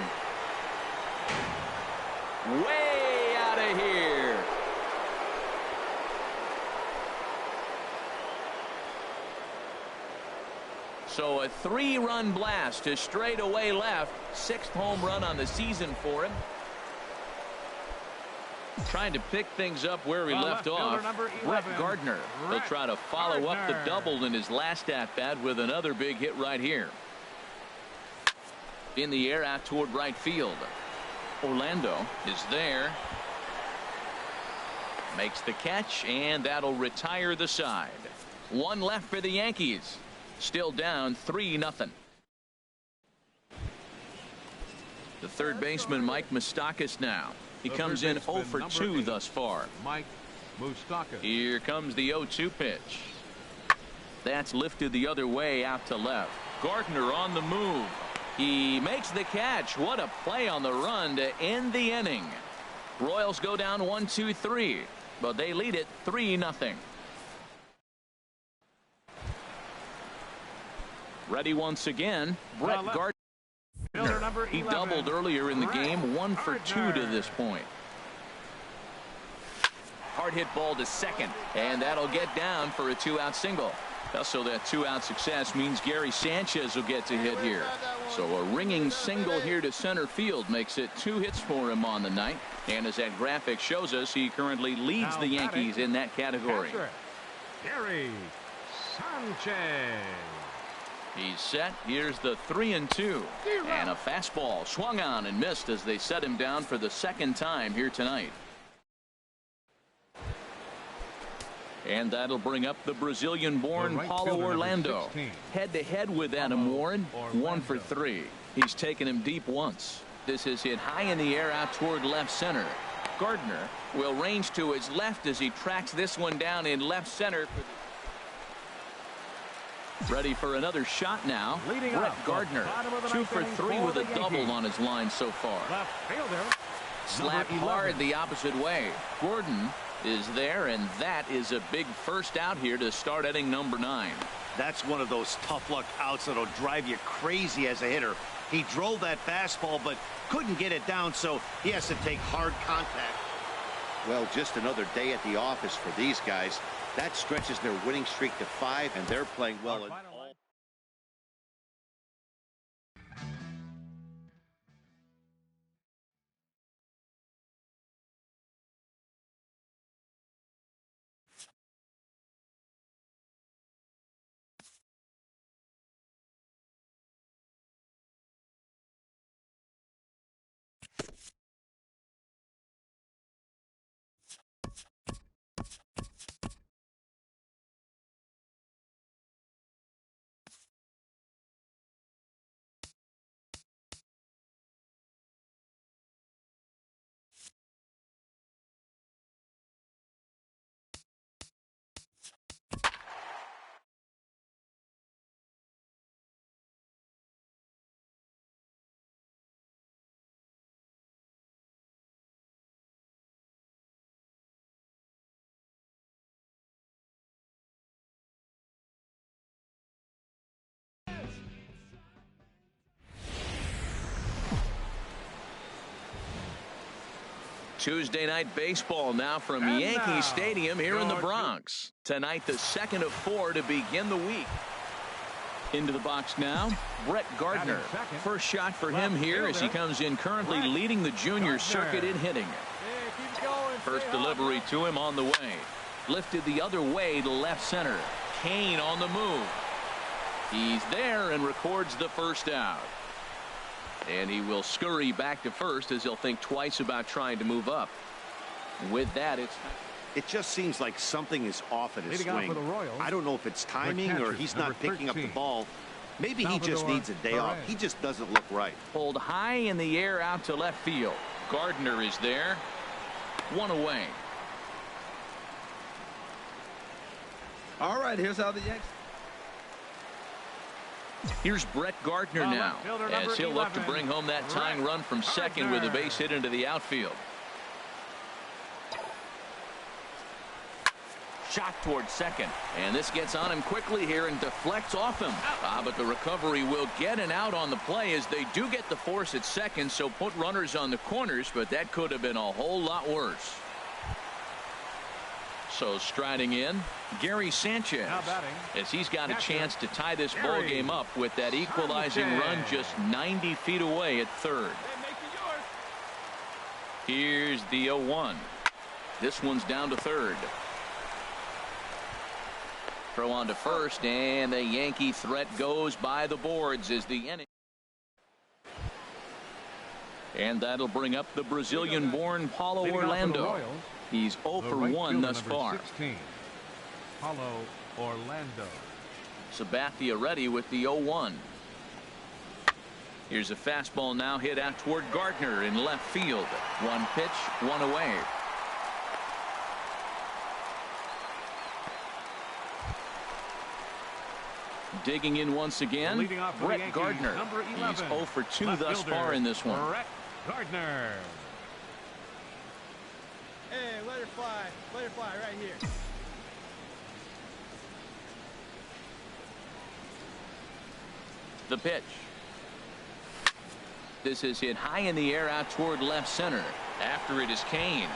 way out of here. So a 3-run blast to straightaway left. 6th home run on the season for him. Trying to pick things up where he left off. Brett Gardner. He'll try to follow up the double in his last at-bat with another big hit right here. In the air out toward right field. Orlando is there. Makes the catch, and that'll retire the side. 1 left for the Yankees. Still down 3-0. The third baseman, Mike Moustakas, now. He comes in 0 for 2 thus far. Mike Moustakas. Here comes the 0-2 pitch. That's lifted the other way out to left. Gardner on the move. He makes the catch. What a play on the run to end the inning. Royals go down 1-2-3, but they lead it 3-0. Ready once again, Brett Gardner. He doubled earlier in the game, 1 for 2 to this point. Hard hit ball to second, and that'll get down for a 2-out single. Also, that 2-out success means Gary Sanchez will get to hit here. So a ringing single here to center field makes it 2 hits for him on the night. And as that graphic shows us, he currently leads the Yankees in that category. Gary Sanchez. He's set. Here's the 3-2. And a fastball swung on and missed as they set him down for the second time here tonight. And that'll bring up the Brazilian-born Paulo Orlando. Head-to-head with Adam Warren, 1 for 3. He's taken him deep once. This is hit high in the air out toward left center. Gardner will range to his left as he tracks this one down in left center. Ready for another shot now. Brett Gardner, 2 for 3 with a double on his line so far. Slapped hard the opposite way. Gordon is there, and that is a big first out here to start inning number 9. That's one of those tough luck outs that'll drive you crazy as a hitter. He drove that fastball but couldn't get it down, so he has to take hard contact. Well, just another day at the office for these guys. That stretches their winning streak to 5, and they're playing well. Tuesday night baseball now from Yankee Stadium here in the Bronx. Tonight, the second of 4 to begin the week. Into the box now, Brett Gardner. First shot for him here as he comes in currently leading the junior circuit in hitting. First delivery to him on the way. Lifted the other way to left center. Kane on the move. He's there and records the first out. And he will scurry back to first as he'll think twice about trying to move up. With that, it just seems like something is off at his swing. I don't know if it's timing or he's not picking up the ball. Maybe he just needs a day off. He just doesn't look right. Pulled high in the air out to left field. Gardner is there. 1 away. All right, here's how the Yanks. Here's Brett Gardner now as he'll look to bring home that tying run from second with a base hit into the outfield. Shot towards second, and this gets on him quickly here and deflects off him. But the recovery will get an out on the play as they do get the force at second, so put runners on the corners, but that could have been a whole lot worse. So striding in, Gary Sanchez, as he's got a chance to tie this ball game up with that equalizing run just 90 feet away at third. Here's the 0-1. This one's down to third. Throw on to first, and the Yankee threat goes by the boards as the inning. And that'll bring up the Brazilian-born Paulo Orlando. He's 0 for 1 thus far. Paulo Orlando. Sabathia ready with the 0-1. Here's a fastball now hit out toward Gardner in left field. 1 pitch, 1 away. Digging in once again, Brett Gardner. He's 0 for 2 thus far in this one. Brett Gardner. Hey, let her fly right here. The pitch. This is hit high in the air out toward left center. After it is Kane.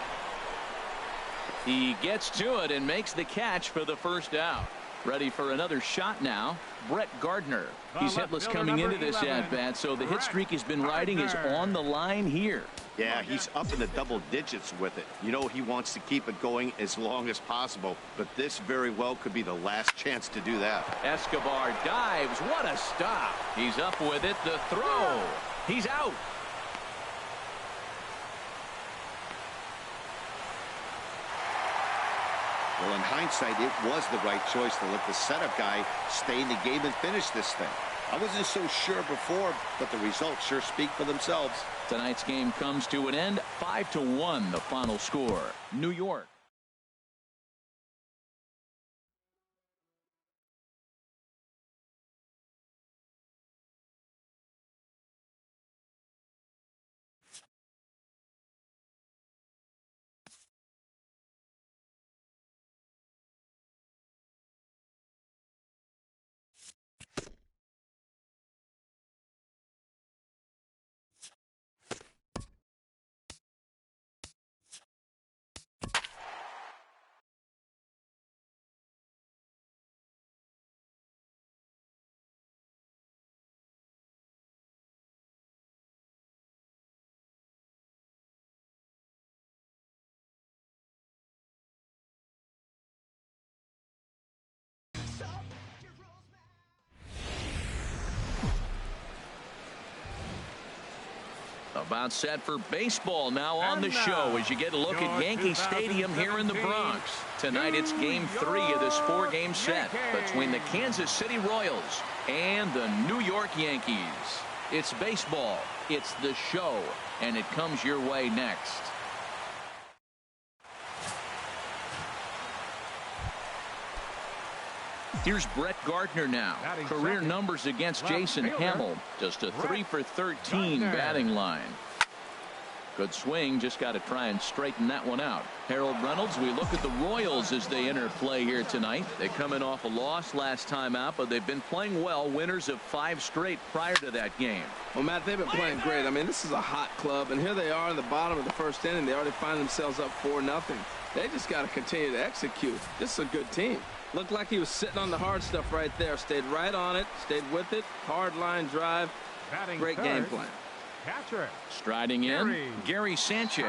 He gets to it and makes the catch for the first out. Ready for another shot now, Brett Gardner. He's hitless coming into this at-bat, so the hit streak has been riding is on the line here. Yeah, he's up in the double digits with it. You know he wants to keep it going as long as possible, but this very well could be the last chance to do that. Escobar dives. What a stop. He's up with it. The throw. He's out. Well, in hindsight, it was the right choice to let the setup guy stay in the game and finish this thing. I wasn't so sure before, but the results sure speak for themselves. Tonight's game comes to an end. 5-1 the final score. New York. About set for baseball now on the show as you get a look at Yankee Stadium here in the Bronx. Tonight it's Game 3 of this 4-game set between the Kansas City Royals and the New York Yankees. It's baseball, it's the show, and it comes your way next. Here's Brett Gardner now. Career numbers against Jason Hamill. Just a 3 for 13 batting line. Good swing. Just got to try and straighten that one out. Harold Reynolds, we look at the Royals as they enter play here tonight. They coming off a loss last time out, but they've been playing well. Winners of 5 straight prior to that game. Well, Matt, they've been playing great. I mean, this is a hot club, and here they are in the bottom of the first inning. They already find themselves up 4-0. They just got to continue to execute. This is a good team. Looked like he was sitting on the hard stuff right there. Stayed right on it. Stayed with it. Hard line drive. Great game plan. Catcher. Striding in, Gary Sanchez.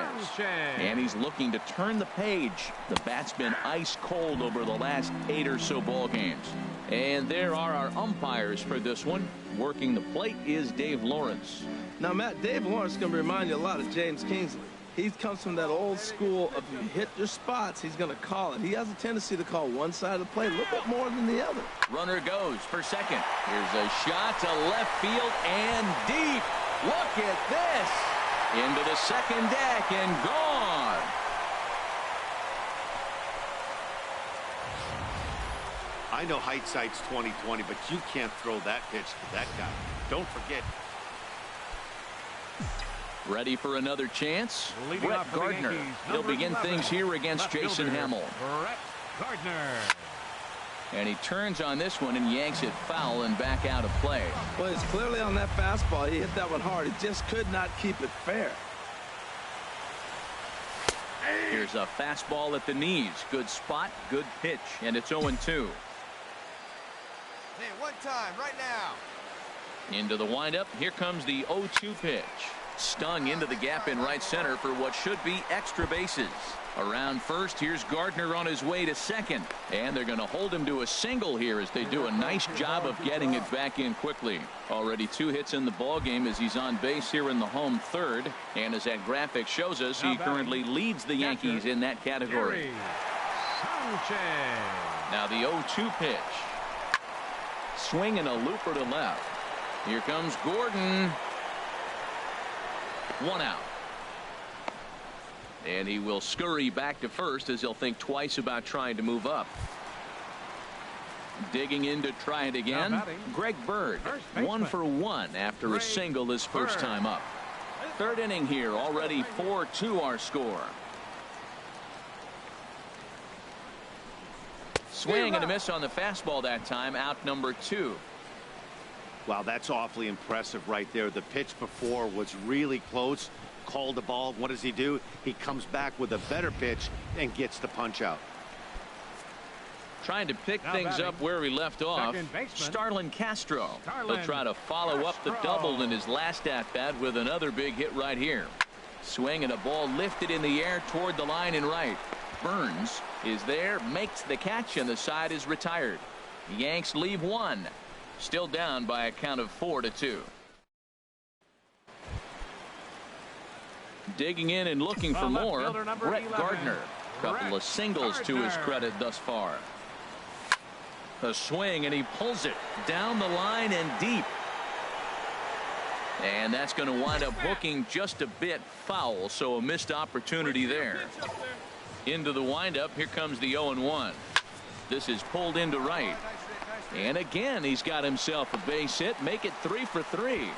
And he's looking to turn the page. The bat's been ice cold over the last 8 or so ball games. And there are our umpires for this one. Working the plate is Dave Lawrence. Now, Matt, Dave Lawrence is going to remind you a lot of James Kingsley. He comes from that old school of you hit your spots, he's going to call it. He has a tendency to call one side of the plate a little bit more than the other. Runner goes for second. Here's a shot to left field and deep. Look at this. Into the second deck and gone. I know hindsight's 20/20, but you can't throw that pitch to that guy. Don't forget. Ready for another chance? Brett Gardner. He'll begin things here against Jason Hamill. Brett Gardner. And he turns on this one and yanks it foul and back out of play. Well, he's clearly on that fastball. He hit that one hard. He just could not keep it fair. Here's a fastball at the knees. Good spot, good pitch, and it's 0-2. Hey, one time, right now. Into the windup. Here comes the 0-2 pitch. Stung into the gap in right center for what should be extra bases. Around first, here's Gardner on his way to second. And they're going to hold him to a single here as they do a nice job of getting it back in quickly. Already 2 hits in the ball game as he's on base here in the home third. And as that graphic shows us, he currently leads the Yankees in that category. Now the 0-2 pitch. Swing and a looper to left. Here comes Gordon. 1 out. And he will scurry back to first as he'll think twice about trying to move up. Digging in to try it again. Greg Bird. 1 for 1 after a single his first time up. Third inning here. Already 4-2 our score. Swing and a miss on the fastball that time. Out number 2. Wow, that's awfully impressive right there. The pitch before was really close. Called the ball. What does he do? He comes back with a better pitch and gets the punch out. Trying to pick things up where he left off. Starlin Castro. He'll try to follow up the double in his last at-bat with another big hit right here. Swing and a ball lifted in the air toward the line and right. Burns is there, makes the catch, and the side is retired. Yanks leave 1. Still down by a count of 4-2. Digging in and looking for more, Brett Gardner. Couple of singles to his credit thus far. A swing and he pulls it down the line and deep. And that's going to wind up hooking just a bit foul, so a missed opportunity there. Into the windup, here comes the 0-1. This is pulled into right. And again, he's got himself a base hit. Make it 3 for 3.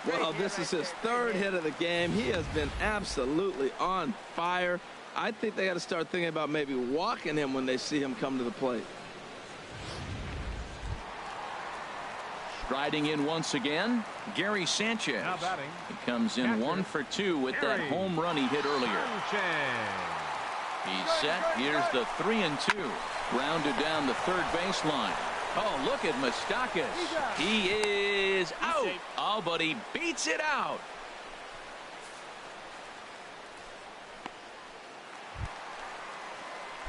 Well, this is his 3rd hit of the game. He has been absolutely on fire. I think they got to start thinking about maybe walking him when they see him come to the plate. Striding in once again, Gary Sanchez. He comes in 1 for 2 with that home run he hit earlier. He's set. Here's the 3-2. Grounded down the third baseline. Oh, look at Moustakas. He is out. Oh, but he beats it out.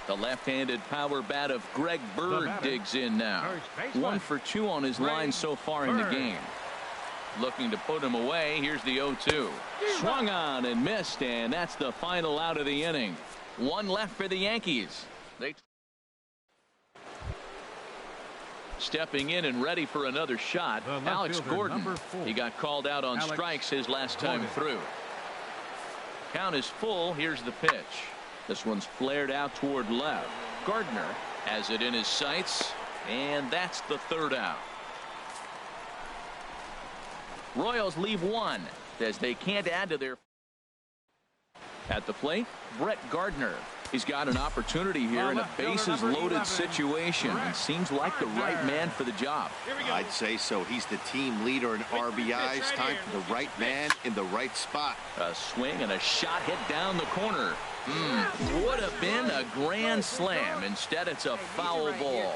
The left-handed power bat of Greg Bird digs in now. 1 for 2 on his line so far in the game. looking to put him away. Here's the 0-2. Swung on and missed, and that's the final out of the inning. One left for the Yankees. Stepping in and ready for another shot, Alex Gordon. He got called out on strikes his last time through. Count is full. Here's the pitch. This one's flared out toward left. Gardner has it in his sights, and that's the third out. Royals leave one as they can't add to their. At the plate, Brett Gardner. He's got an opportunity here in a bases-loaded situation and seems like the right man for the job. I'd say so. He's the team leader in RBIs. Time for the right man in the right spot. A swing and a shot hit down the corner. Would have been a grand slam. Instead, it's a foul ball.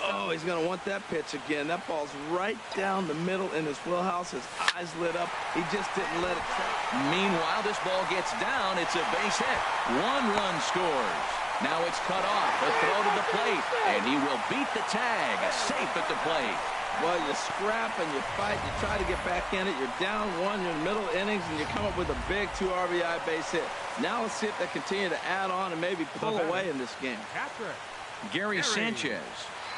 Oh, he's going to want that pitch again. That ball's right down the middle in his wheelhouse. His eyes lit up. He just didn't let it track. Meanwhile, this ball gets down. It's a base hit. One run scores. Now it's cut off. A throw to the plate. And he will beat the tag. Safe at the plate. Well, you scrap and you fight. You try to get back in it. You're down one. You're in middle innings, and you come up with a big 2 RBI base hit. Now let's see if they continue to add on and maybe pull away in this game. Gary Sanchez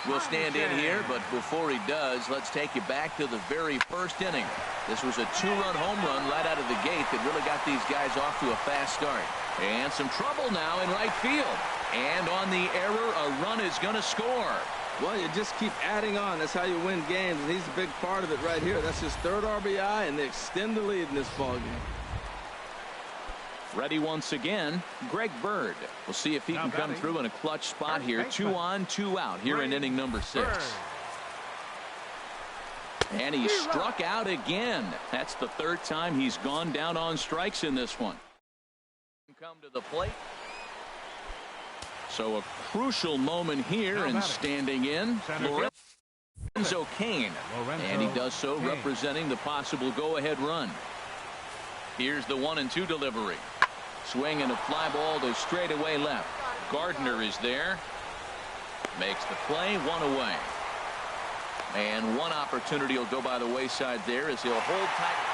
will stand in here, but before he does, let's take you back to the very first inning. This was a 2-run home run right out of the gate that really got these guys off to a fast start. And some trouble now in right field. And on the error, a run is going to score. Well, you just keep adding on. That's how you win games, and he's a big part of it right here. That's his 3rd RBI, and they extend the lead in this ballgame. Ready once again, Greg Bird. We'll see if he can come through in a clutch spot here. 2 on, 2 out here in inning number 6. And he struck out again. That's the 3rd time he's gone down on strikes in this one. Come to the plate. So a crucial moment here, and standing in, Lorenzo Cain. And he does so representing the possible go-ahead run. Here's the 1-2 delivery. Swing and a fly ball to straightaway left. Gardner is there. Makes the play, 1 away. And one opportunity will go by the wayside there as he'll hold tight.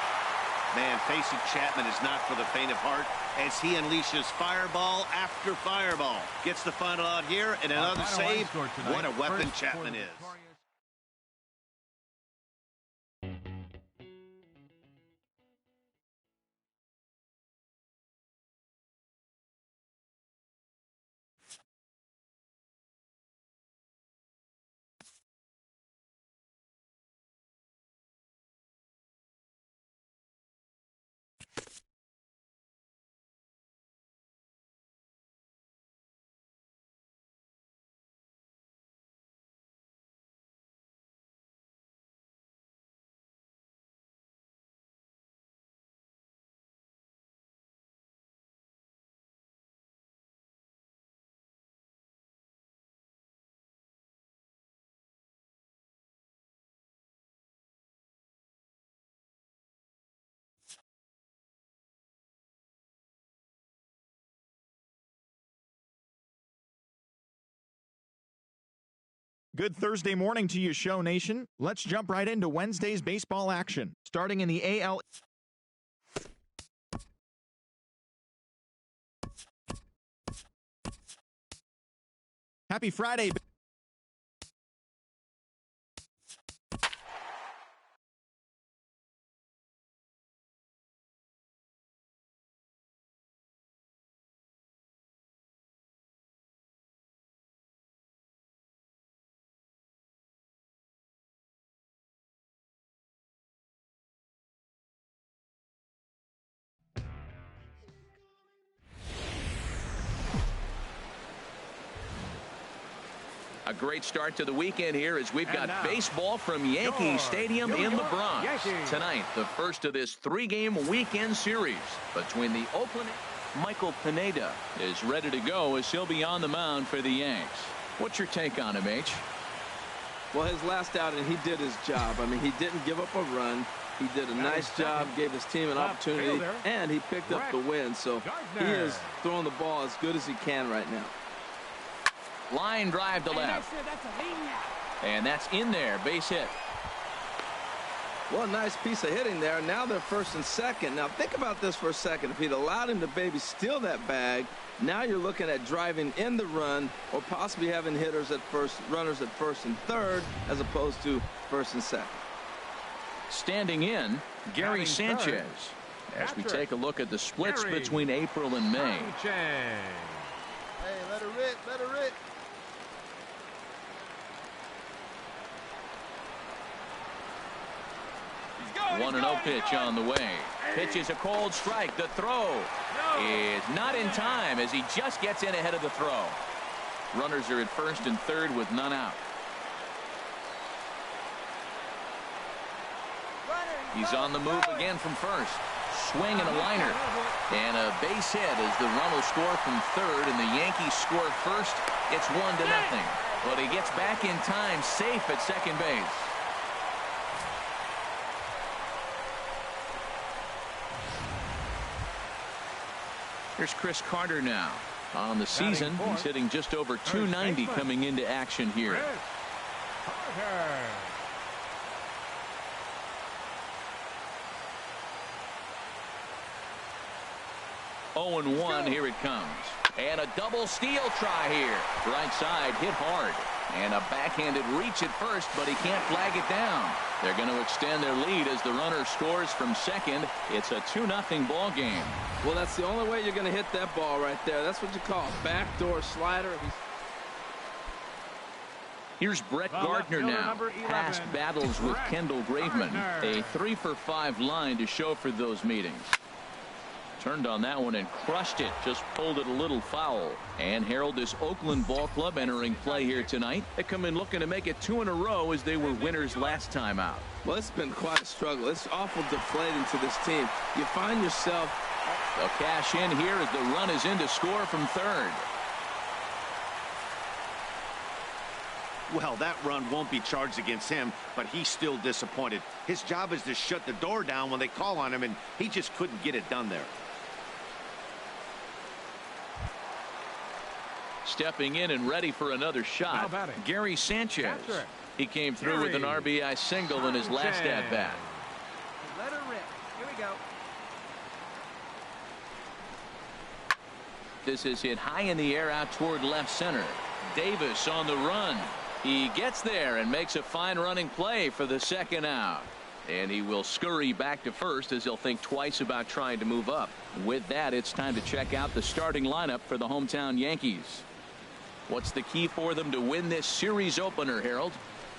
Man, facing Chapman is not for the faint of heart as he unleashes fireball after fireball. Gets the final out here and another save. What a weapon Chapman is. Good Thursday morning to you, Show Nation. Let's jump right into Wednesday's baseball action. Starting in the AL. Happy Friday. A great start to the weekend here as we've got baseball from Yankee Stadium in the Bronx. Tonight, the first of this 3-game weekend series between the Oakland. Michael Pineda is ready to go as he'll be on the mound for the Yanks. What's your take on him, H? Well, his last outing, he did his job. I mean, he didn't give up a run. He did a nice job, gave his team an opportunity, and he picked up the win. So he is throwing the ball as good as he can right now. Line drive to left. And that's in there. Base hit. Well, nice piece of hitting there. Now they're first and second. Now think about this for a second. If he'd allowed him to maybe steal that bag, now you're looking at driving in the run or possibly having runners at first and third as opposed to first and second. Standing in, Gary Sanchez. As we take a look at the splits between April and May. Hey, let her rip, let her rip. 1-0 pitch on the way. Pitch is a cold strike. The throw is not in time as he just gets in ahead of the throw. Runners are at first and third with none out. He's on the move again from first. Swing and a liner. And a base hit as the run will score from third and the Yankees score first. It's 1-0. But he gets back in time, safe at second base. Here's Chris Carter now. On the season, he's hitting just over .290 coming into action here. 0-1, here it comes. And a double steal try here. Right side hit hard. And a backhanded reach at first, but he can't flag it down. They're going to extend their lead as the runner scores from second. It's a 2-0 ball game. Well, that's the only way you're going to hit that ball right there. That's what you call a backdoor slider. Here's Brett Gardner now. Past battles with Kendall Graveman. A 3-for-5 line to show for those meetings. Turned on that one and crushed it. Just pulled it a little foul. And Harold, this Oakland ball club entering play here tonight. They come in looking to make it 2 in a row as they were winners last time out. Well, it's been quite a struggle. It's awful deflating to this team. You find yourself. They'll cash in here as the run is in to score from third. Well, that run won't be charged against him, but he's still disappointed. His job is to shut the door down when they call on him, and he just couldn't get it done there. Stepping in and ready for another shot, Gary Sanchez. He came through with an RBI single in his last at-bat. Let her rip. Here we go. This is hit high in the air out toward left center. Davis on the run. He gets there and makes a fine running play for the second out. And he will scurry back to first as he'll think twice about trying to move up. With that, it's time to check out the starting lineup for the hometown Yankees. What's the key for them to win this series opener, Harold?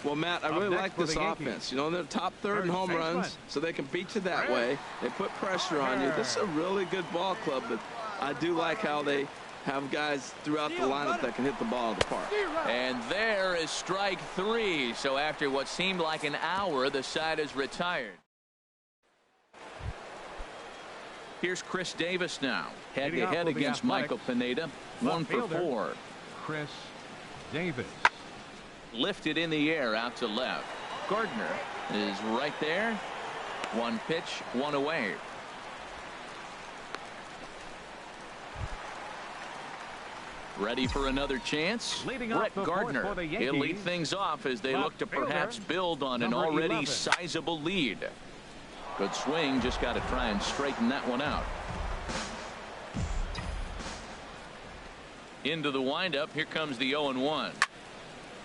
Well, Matt, I really like this offense. You know, they're top third in home runs, so they can beat you that way. They put pressure on you. This is a really good ball club, but I do like how they have guys throughout the lineup that can hit the ball in the park. And there is strike three. So after what seemed like an hour, the side is retired. Here's Chris Davis now. Head-to-head against Michael Pineda. 1 for 4. Chris Davis. Lifted in the air out to left. Gardner is right there. One pitch, one away. Ready for another chance. Brett Gardner. He'll lead things off as they look to perhaps build on an already sizable lead. Good swing. Just got to try and straighten that one out. Into the windup. Here comes the 0-1.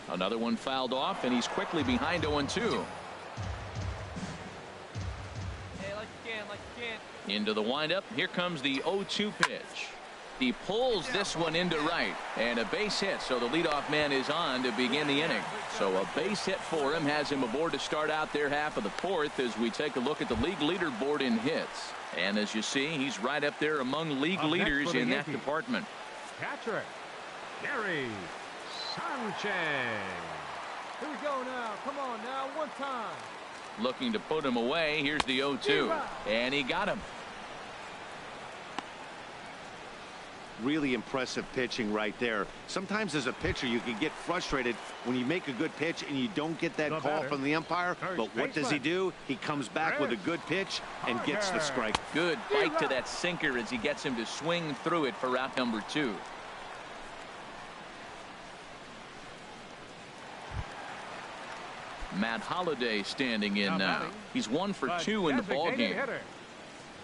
Another one fouled off, and he's quickly behind 0-2. Hey, like you can. Into the windup. Here comes the 0-2 pitch. He pulls this one into right, and a base hit, so the leadoff man is on to begin the inning. So a base hit for him has him aboard to start out their half of the fourth as we take a look at the league leaderboard in hits. And as you see, he's right up there among league leaders in that department. Catcher, Gary Sanchez. Here we go now. Come on now. One time. Looking to put him away. Here's the 0-2. And he got him. Really impressive pitching right there. Sometimes as a pitcher you can get frustrated when you make a good pitch and you don't get that call from the umpire. But what does he do? He comes back with a good pitch and gets the strike. Good bite to that sinker as he gets him to swing through it for out number 2. Matt Holliday standing in now. He's 1 for 2 in the ball game.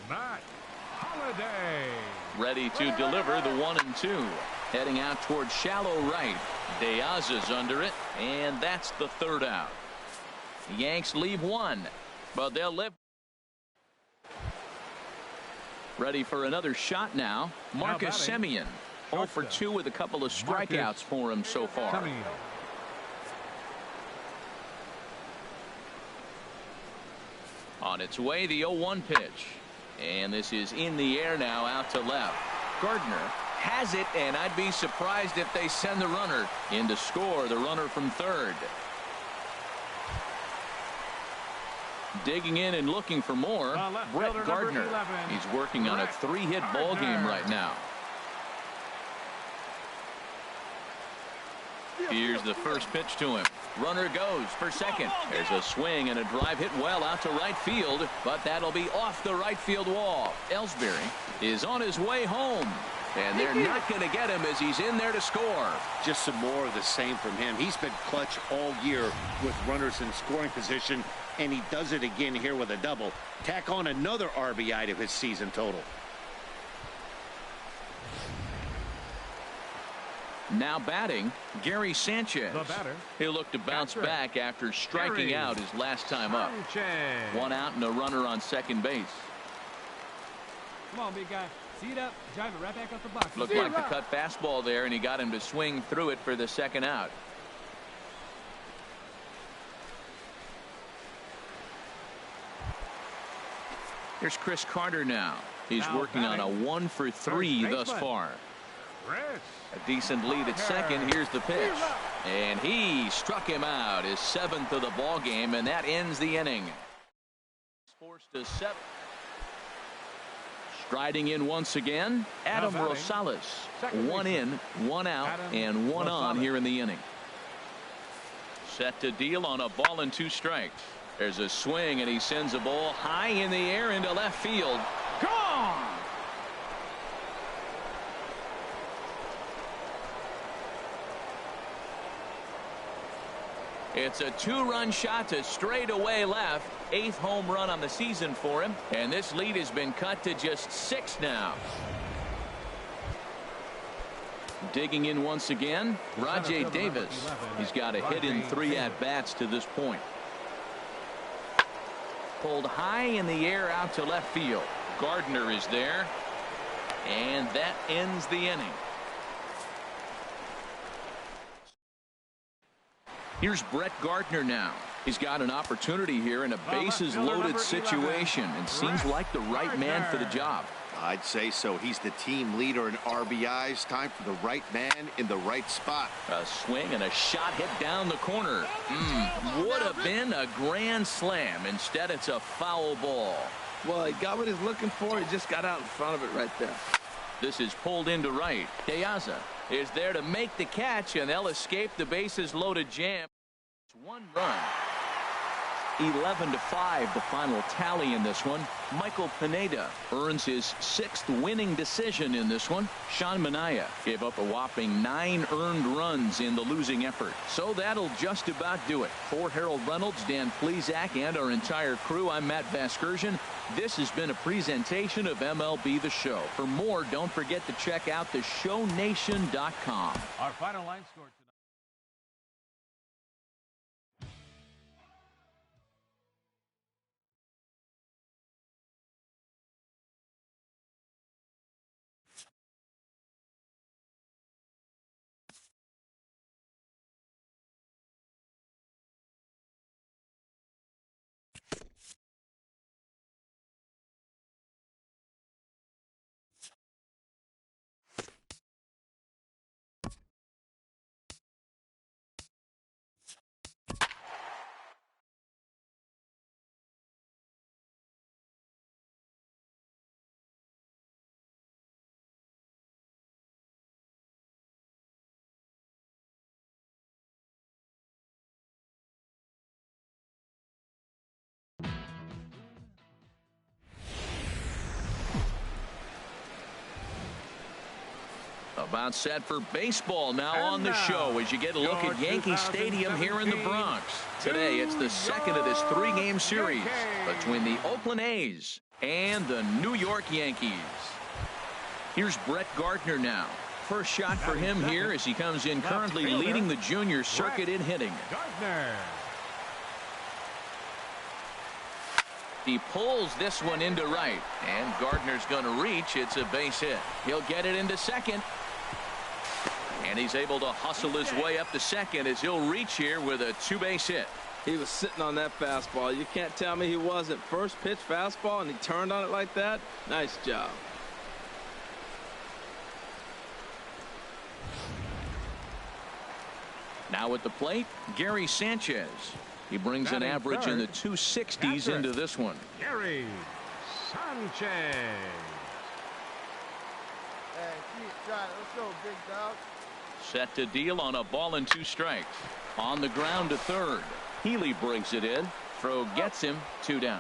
Matt Holliday. Ready to deliver the 1-2. Heading out towards shallow right. Diaz's under it, and that's the 3rd out. The Yanks leave 1, but they'll live. Ready for another shot now. Marcus Semien. 0 for 2 with a couple of strikeouts for him so far. On its way, the 0-1 pitch. And this is in the air now, out to left. Gardner has it, and I'd be surprised if they send the runner in to score, the runner from 3rd. Digging in and looking for more, Brett Gardner. He's working on a 3-hit ball game right now. Here's the first pitch to him. Runner goes for second. There's a swing and a drive hit well out to right field, but that'll be off the right field wall. Ellsbury is on his way home, and they're not going to get him as he's in there to score. Just some more of the same from him. He's been clutch all year with runners in scoring position, and he does it again here with a double. Tack on another RBI to his season total. Now batting, Gary Sanchez. The batter. He'll look to bounce back after striking out his last time up. Sanchez. 1 out and a runner on second base. Come on, big guy. See it up. Drive it right back up the box. Looked like the cut fastball there, and he got him to swing through it for the 2nd out. Here's Chris Carter now. He's working on a 1 for 3 thus far. A decent lead at second. Here's the pitch, and he struck him out, his 7th of the ball game, and that ends the inning. Forced to 7. Striding in once again, Adam Rosales. 1 in, 1 out, and 1 on here in the inning. Set to deal on a ball and 2 strikes. There's a swing, and he sends a ball high in the air into left field. Gone! It's a 2-run shot to straightaway left. 8th home run on the season for him. And this lead has been cut to just 6 now. Digging in once again, Rajay Davis. He's got a hit in 3 at-bats to this point. Pulled high in the air out to left field. Gardner is there. And that ends the inning. Here's Brett Gardner now. He's got an opportunity here in a bases-loaded situation and seems like the right man for the job. I'd say so. He's the team leader in RBIs. Time for the right man in the right spot. A swing and a shot hit down the corner. Would have been a grand slam. Instead, it's a foul ball. Well, he got what he's looking for. He just got out in front of it right there. This is pulled into right. Diaz is there to make the catch, and they'll escape the bases-loaded jam. It's 1 run. 11-5 the final tally in this one. Michael Pineda earns his 6th winning decision in this one. Sean Manaea gave up a whopping 9 earned runs in the losing effort. So that'll just about do it. For Harold Reynolds, Dan Plesac, and our entire crew, I'm Matt Vasgersian. This has been a presentation of MLB The Show. For more, don't forget to check out theshownation.com. Our final line score tonight. A About set for baseball now on the show as you get a look at Yankee Stadium here in the Bronx. Today it's the second of this three-game series between the Oakland A's and the New York Yankees. Here's Brett Gardner now. First shot for him here as he comes in currently leading the junior circuit in hitting. Gardner. He pulls this one into right, and Gardner's going to reach. It's a base hit. He'll get it into second. And he's able to hustle his way up to second as he'll reach here with a two-base hit. He was sitting on that fastball. You can't tell me he wasn't. First pitch fastball, and he turned on it like that. Nice job. Now at the plate, Gary Sanchez. He brings an average in the 260s into this one. Gary Sanchez. Hey, keep trying. Let's go, big dog. Set to deal on a ball and 2 strikes. On the ground to third. Healy brings it in. Throw gets him. 2 down.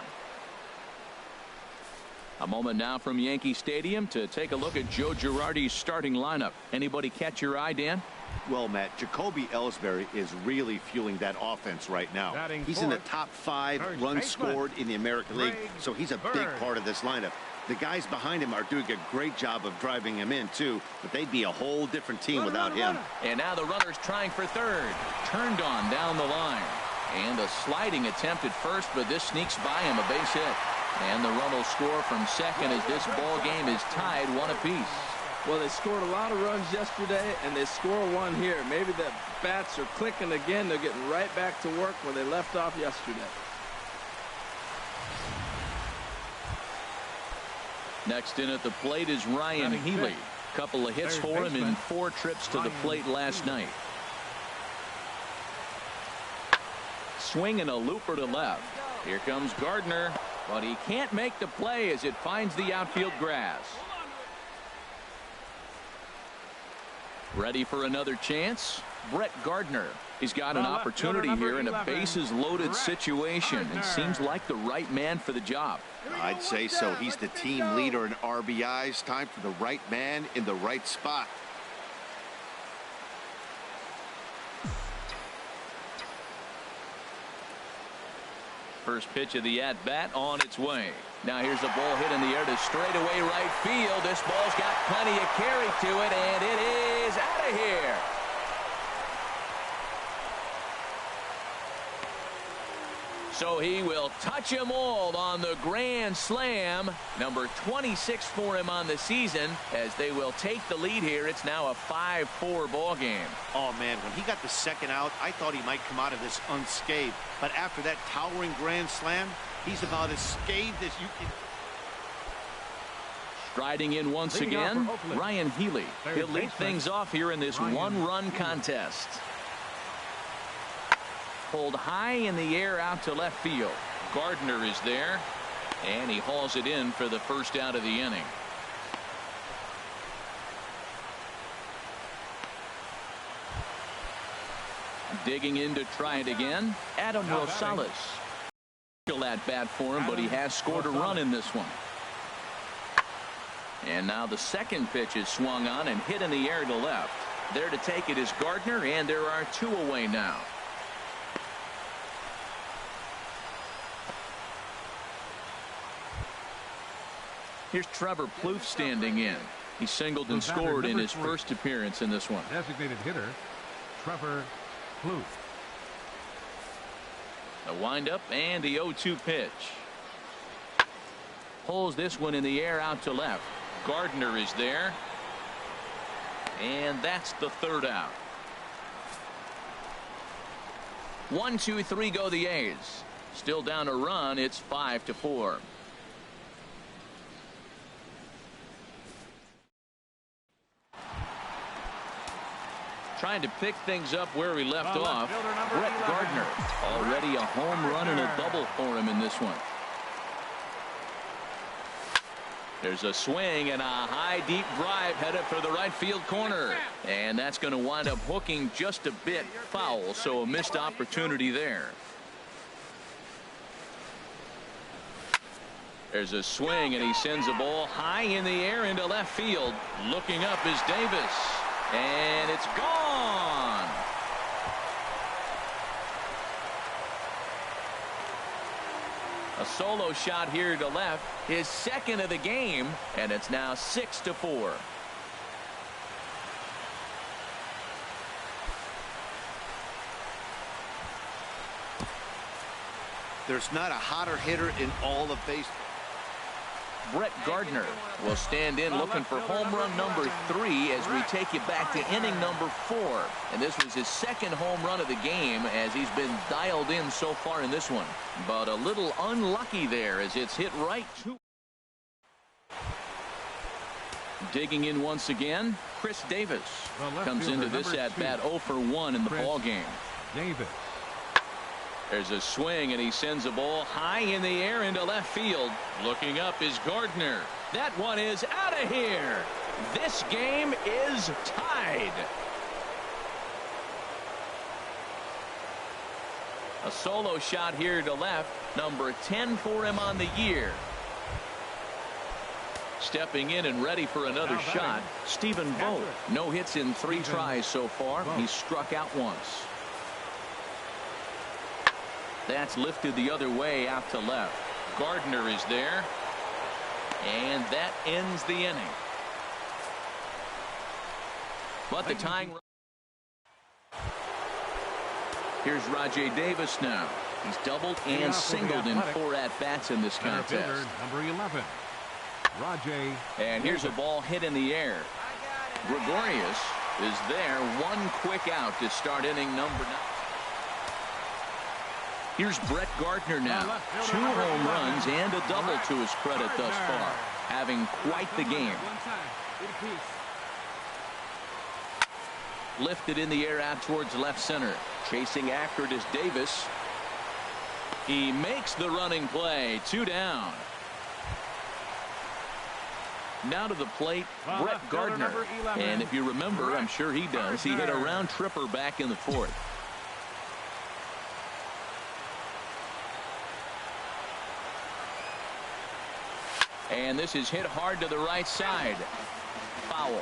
A moment now from Yankee Stadium to take a look at Joe Girardi's starting lineup. Anybody catch your eye, Dan? Well, Matt, Jacoby Ellsbury is really fueling that offense right now. He's in the top 5 runs scored in the American League, so he's a big part of this lineup. The guys behind him are doing a great job of driving him in, too, but they'd be a whole different team without him. And now the runner's trying for third. Turned on down the line. And a sliding attempt at first, but this sneaks by him, a base hit. And the run will score from second as this ball game is tied 1 apiece. Well, they scored a lot of runs yesterday, and they score one here. Maybe the bats are clicking again. They're getting right back to work where they left off yesterday. Next in at the plate is Ryan Healy. Couple of hits for him in 4 trips to the plate last night. Swing and a looper to left. Here comes Gardner, but he can't make the play as it finds the outfield grass. Ready for another chance? Brett Gardner. He's got an opportunity here in a bases-loaded situation and seems like the right man for the job. I'd say so. He's the team leader in RBIs. Time for the right man in the right spot. First pitch of the at-bat on its way. Now here's a ball hit in the air to straightaway right field. This ball's got plenty of carry to it, and it is out of here. So he will touch them all on the grand slam. Number 26 for him on the season as they will take the lead here. It's now a 5-4 ball game. Oh, man, when he got the second out, I thought he might come out of this unscathed. But after that towering grand slam, he's about as scathed as you can. Striding in once again, Ryan Healy. He'll lead things off here in this one-run contest. Pulled high in the air out to left field. Gardner is there, and he hauls it in for the first out of the inning. Digging in to try it again, Adam Rosales. Still at bat for him, but he has scored a run in this one. And now the second pitch is swung on and hit in the air to left. There to take it is Gardner, and there are 2 away now. Here's Trevor Plouffe standing in. He singled and scored in his first appearance in this one. Designated hitter, Trevor Plouffe. The windup and the 0-2 pitch. Pulls this one in the air out to left. Gardner is there. And that's the third out. 1, 2, 3 go the A's. Still down a run. It's 5-4. Trying to pick things up where he left off. Brett Gardner. Already a home run and a double for him in this one. There's a swing and a high deep drive headed for the right field corner. And that's going to wind up hooking just a bit foul, so a missed opportunity there. There's a swing and he sends a ball high in the air into left field. Looking up is Davis. And it's gone. A solo shot here to left, his second of the game, and it's now 6-4. There's not a hotter hitter in all of baseball. Brett Gardner will stand in looking for home run number 3 as we take you back to inning number 4. And this was his second home run of the game as he's been dialed in so far in this one. But a little unlucky there as it's hit right to. Digging in once again, Chris Davis comes into this at bat 0 for 1 in the ball game. Davis. There's a swing, and he sends a ball high in the air into left field. Looking up is Gardner. That one is out of here. This game is tied. A solo shot here to left, number 10 for him on the year. Stepping in and ready for another shot, Stephen Vogt. No hits in 3 tries so far. He struck out once. That's lifted the other way out to left. Gardner is there. And that ends the inning. But the tying. Here's Rajay Davis now. He's doubled and singled in 4 at-bats in this contest. Number 11. Rajay. And here's a ball hit in the air. Gregorius is there. One quick out to start inning number 9. Here's Brett Gardner now. 2 home runs and a double to his credit thus far. Having quite the game. Lifted in the air out towards left center. Chasing after it is Davis. He makes the running play. 2 down. Now to the plate, Brett Gardner. And if you remember, I'm sure he does, he hit a round tripper back in the 4th. And this is hit hard to the right side. Foul.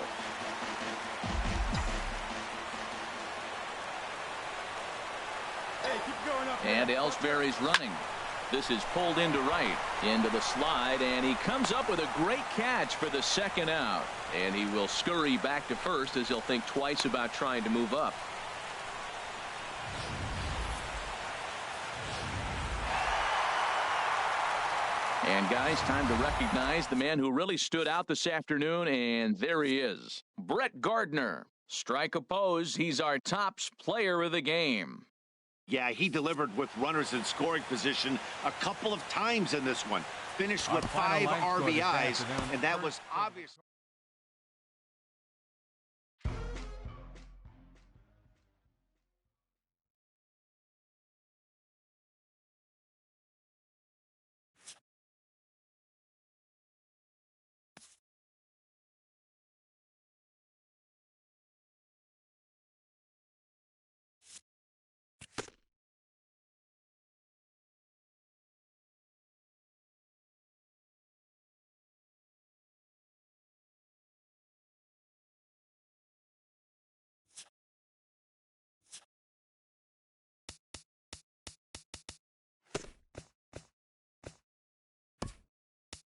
And Ellsbury's running. This is pulled into right. Into the slide, and he comes up with a great catch for the second out. And he will scurry back to first as he'll think twice about trying to move up. And guys, time to recognize the man who really stood out this afternoon, and there he is. Brett Gardner. Strike oppose, he's our tops player of the game. Yeah, he delivered with runners in scoring position a couple of times in this one. Finished with 5 RBIs, and that was obvious.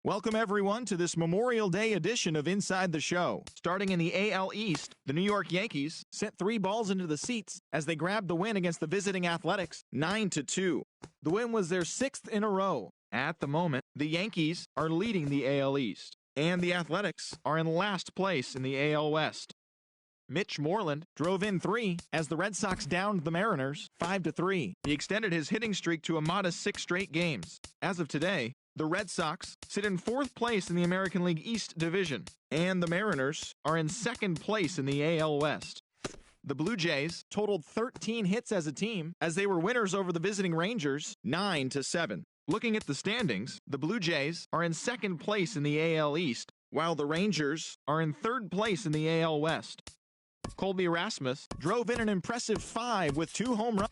Welcome, everyone, to this Memorial Day edition of Inside the Show. Starting in the AL East, the New York Yankees sent 3 balls into the seats as they grabbed the win against the visiting Athletics, 9-2. The win was their 6th in a row. At the moment, the Yankees are leading the AL East, and the Athletics are in last place in the AL West. Mitch Moreland drove in 3 as the Red Sox downed the Mariners 5-3. He extended his hitting streak to a modest 6 straight games. As of today, the Red Sox sit in 4th place in the American League East Division, and the Mariners are in 2nd place in the AL West. The Blue Jays totaled 13 hits as a team as they were winners over the visiting Rangers 9-7. Looking at the standings, the Blue Jays are in 2nd place in the AL East, while the Rangers are in 3rd place in the AL West. Colby Rasmus drove in an impressive 5 with 2 home runs.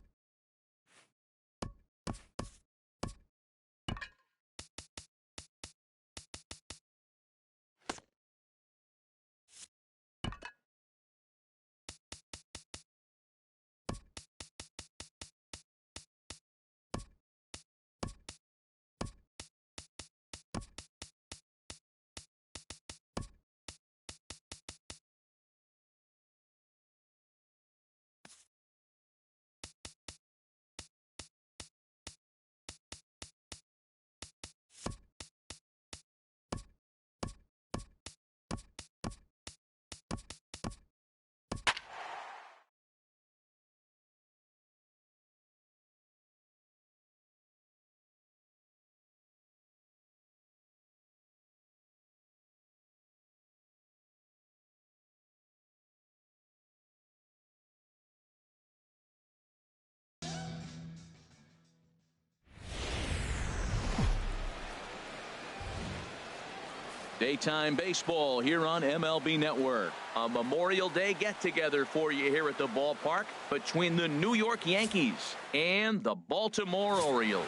Daytime baseball here on MLB Network. A Memorial Day get-together for you here at the ballpark between the New York Yankees and the Baltimore Orioles.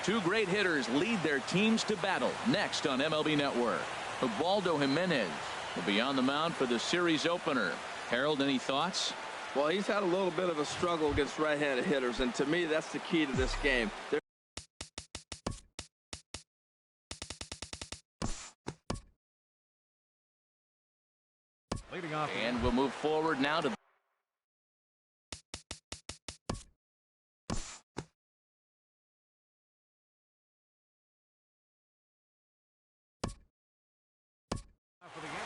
Two great hitters lead their teams to battle next on MLB Network. Ubaldo Jimenez will be on the mound for the series opener. Harold, any thoughts? Well, he's had a little bit of a struggle against right-handed hitters, and to me, that's the key to this game. And we'll move forward now to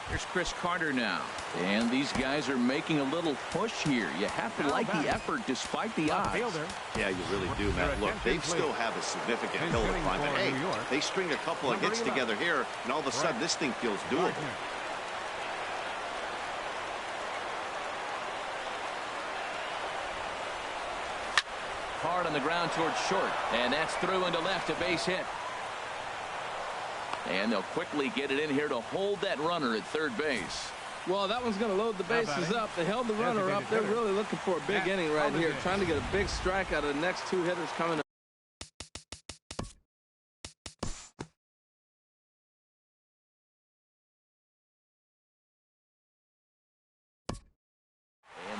here's Chris Carter now. And these guys are making a little push here. You have to like the effort despite the odds. Yeah, you really do, Matt. Look, they still have a significant hill to climb. But hey, they string a couple of hits together here, and all of a sudden this thing feels doable. Hard on the ground towards short, and that's through into left, a base hit. And they'll quickly get it in here to hold that runner at third base. Well, that one's going to load the bases up. They held the runner up. They're really looking for a big inning right here, trying to get a big strike out of the next two hitters coming up.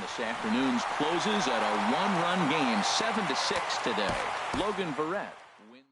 This afternoon's closes at a one-run game, 7-6 today. Logan Verrett wins.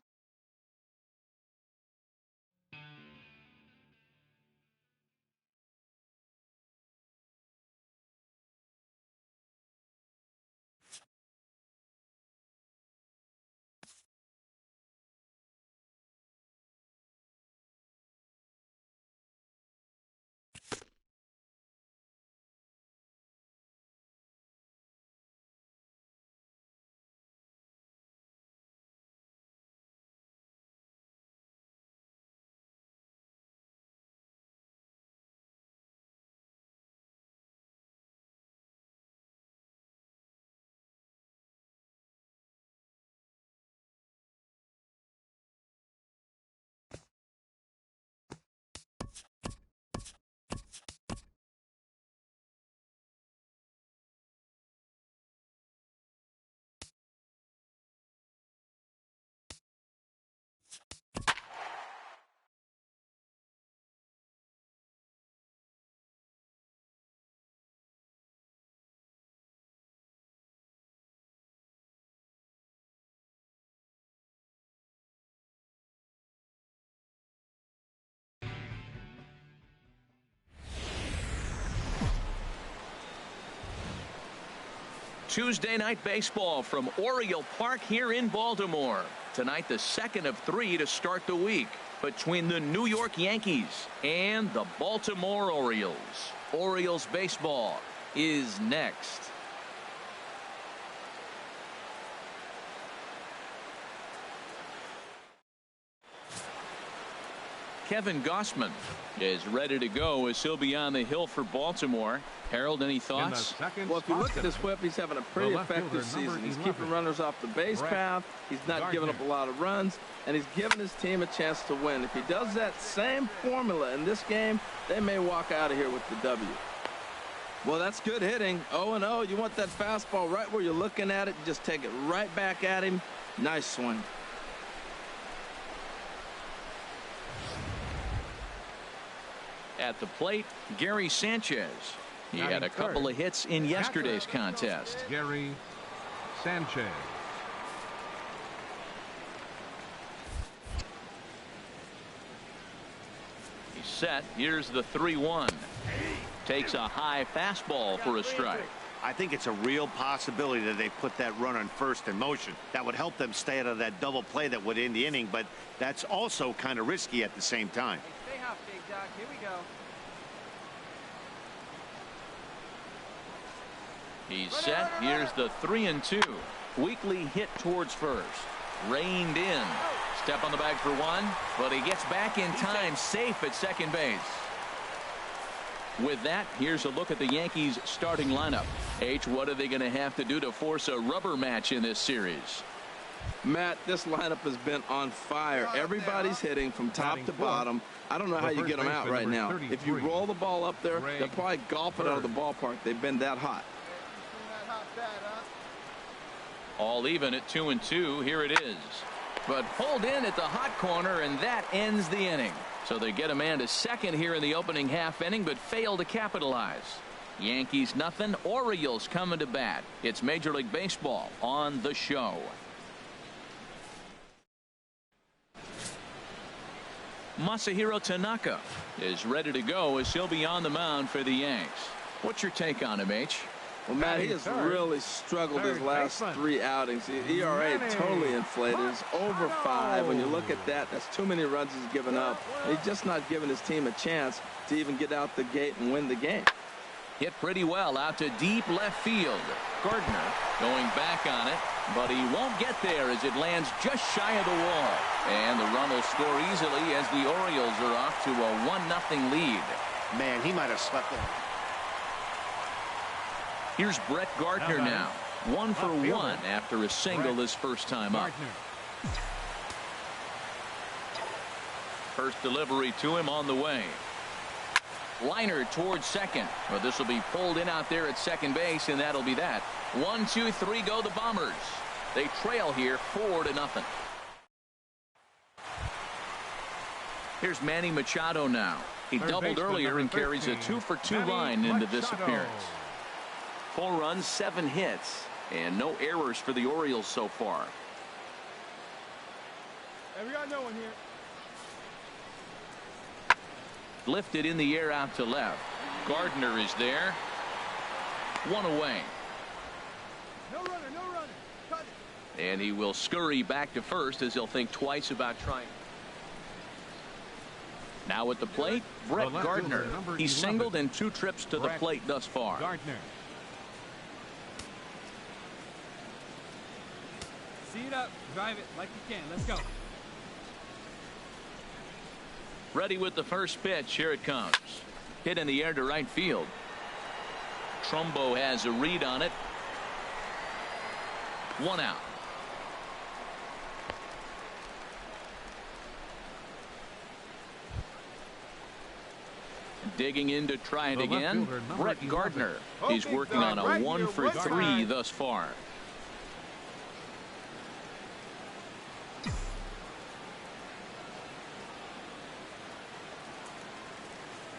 Tuesday night baseball from Oriole Park here in Baltimore. Tonight, the second of three to start the week between the New York Yankees and the Baltimore Orioles. Orioles baseball is next. Kevin Gossman is ready to go as he'll be on the hill for Baltimore. Harold, any thoughts? Well, if you look at this whip, he's having a pretty effective season. He's keeping runners off the base path. He's not giving up a lot of runs, and he's giving his team a chance to win. If he does that same formula in this game, they may walk out of here with the W. Well, that's good hitting. 0-0. You want that fastball right where you're looking at it. Just take it right back at him. Nice swing. At the plate, Gary Sanchez. He had a couple of hits in yesterday's contest. Gary Sanchez. He's set. Here's the 3-1. Takes a high fastball for a strike. I think it's a real possibility that they put that runner in first in motion. That would help them stay out of that double play that would end the inning, but that's also kind of risky at the same time. Hey, stay hot, big dog. Here we go. He's set. Here's the 3-2. Weekly hit towards first. Reined in. Step on the bag for one, but he gets back in time, safe at second base. With that, here's a look at the Yankees starting lineup. H, what are they going to have to do to force a rubber match in this series? Matt, this lineup has been on fire. Everybody's hitting from top to bottom. I don't know how you get them out right now. If you roll the ball up there, they'll probably golf it out of the ballpark. They've been that hot. All even at 2-2. Here it is. But pulled in at the hot corner, and that ends the inning. So they get a man to second here in the opening half inning, but fail to capitalize. Yankees nothing. Orioles coming to bat. It's Major League Baseball on the show. Masahiro Tanaka is ready to go as he'll be on the mound for the Yanks. What's your take on him, H? Well, Matt, he has really struggled his last 3 outings. The ERA totally inflated. It's over 5. When you look at that, that's too many runs he's given up. He's just not giving his team a chance to even get out the gate and win the game. Hit pretty well out to deep left field. Gardner going back on it, but he won't get there as it lands just shy of the wall. And the run will score easily as the Orioles are off to a 1-0 lead. Man, he might have slept in. Here's Brett Gardner now. 1 for 1 after a single his first time up. First delivery to him on the way. Liner towards second. Well, this will be pulled in out there at second base, and that'll be that. 1, 2, 3 go the Bombers. They trail here 4-0. Here's Manny Machado now. He doubled earlier and carries a 2 for 2 line into this appearance. 4 runs, 7 hits, and no errors for the Orioles so far. Hey, we got no one here. Lifted in the air out to left. Gardner is there. 1 away. No runner, no runner. Cut it. And he will scurry back to first as he'll think twice about trying. Now at the plate, Brett Gardner. He's singled in 2 trips to the plate thus far. Gardner. See it up. Drive it like you can. Let's go. Ready with the first pitch. Here it comes. Hit in the air to right field. Trumbo has a read on it. 1 out. Digging in to try it again. Brett Gardner. He's working on a 1 for 3 thus far.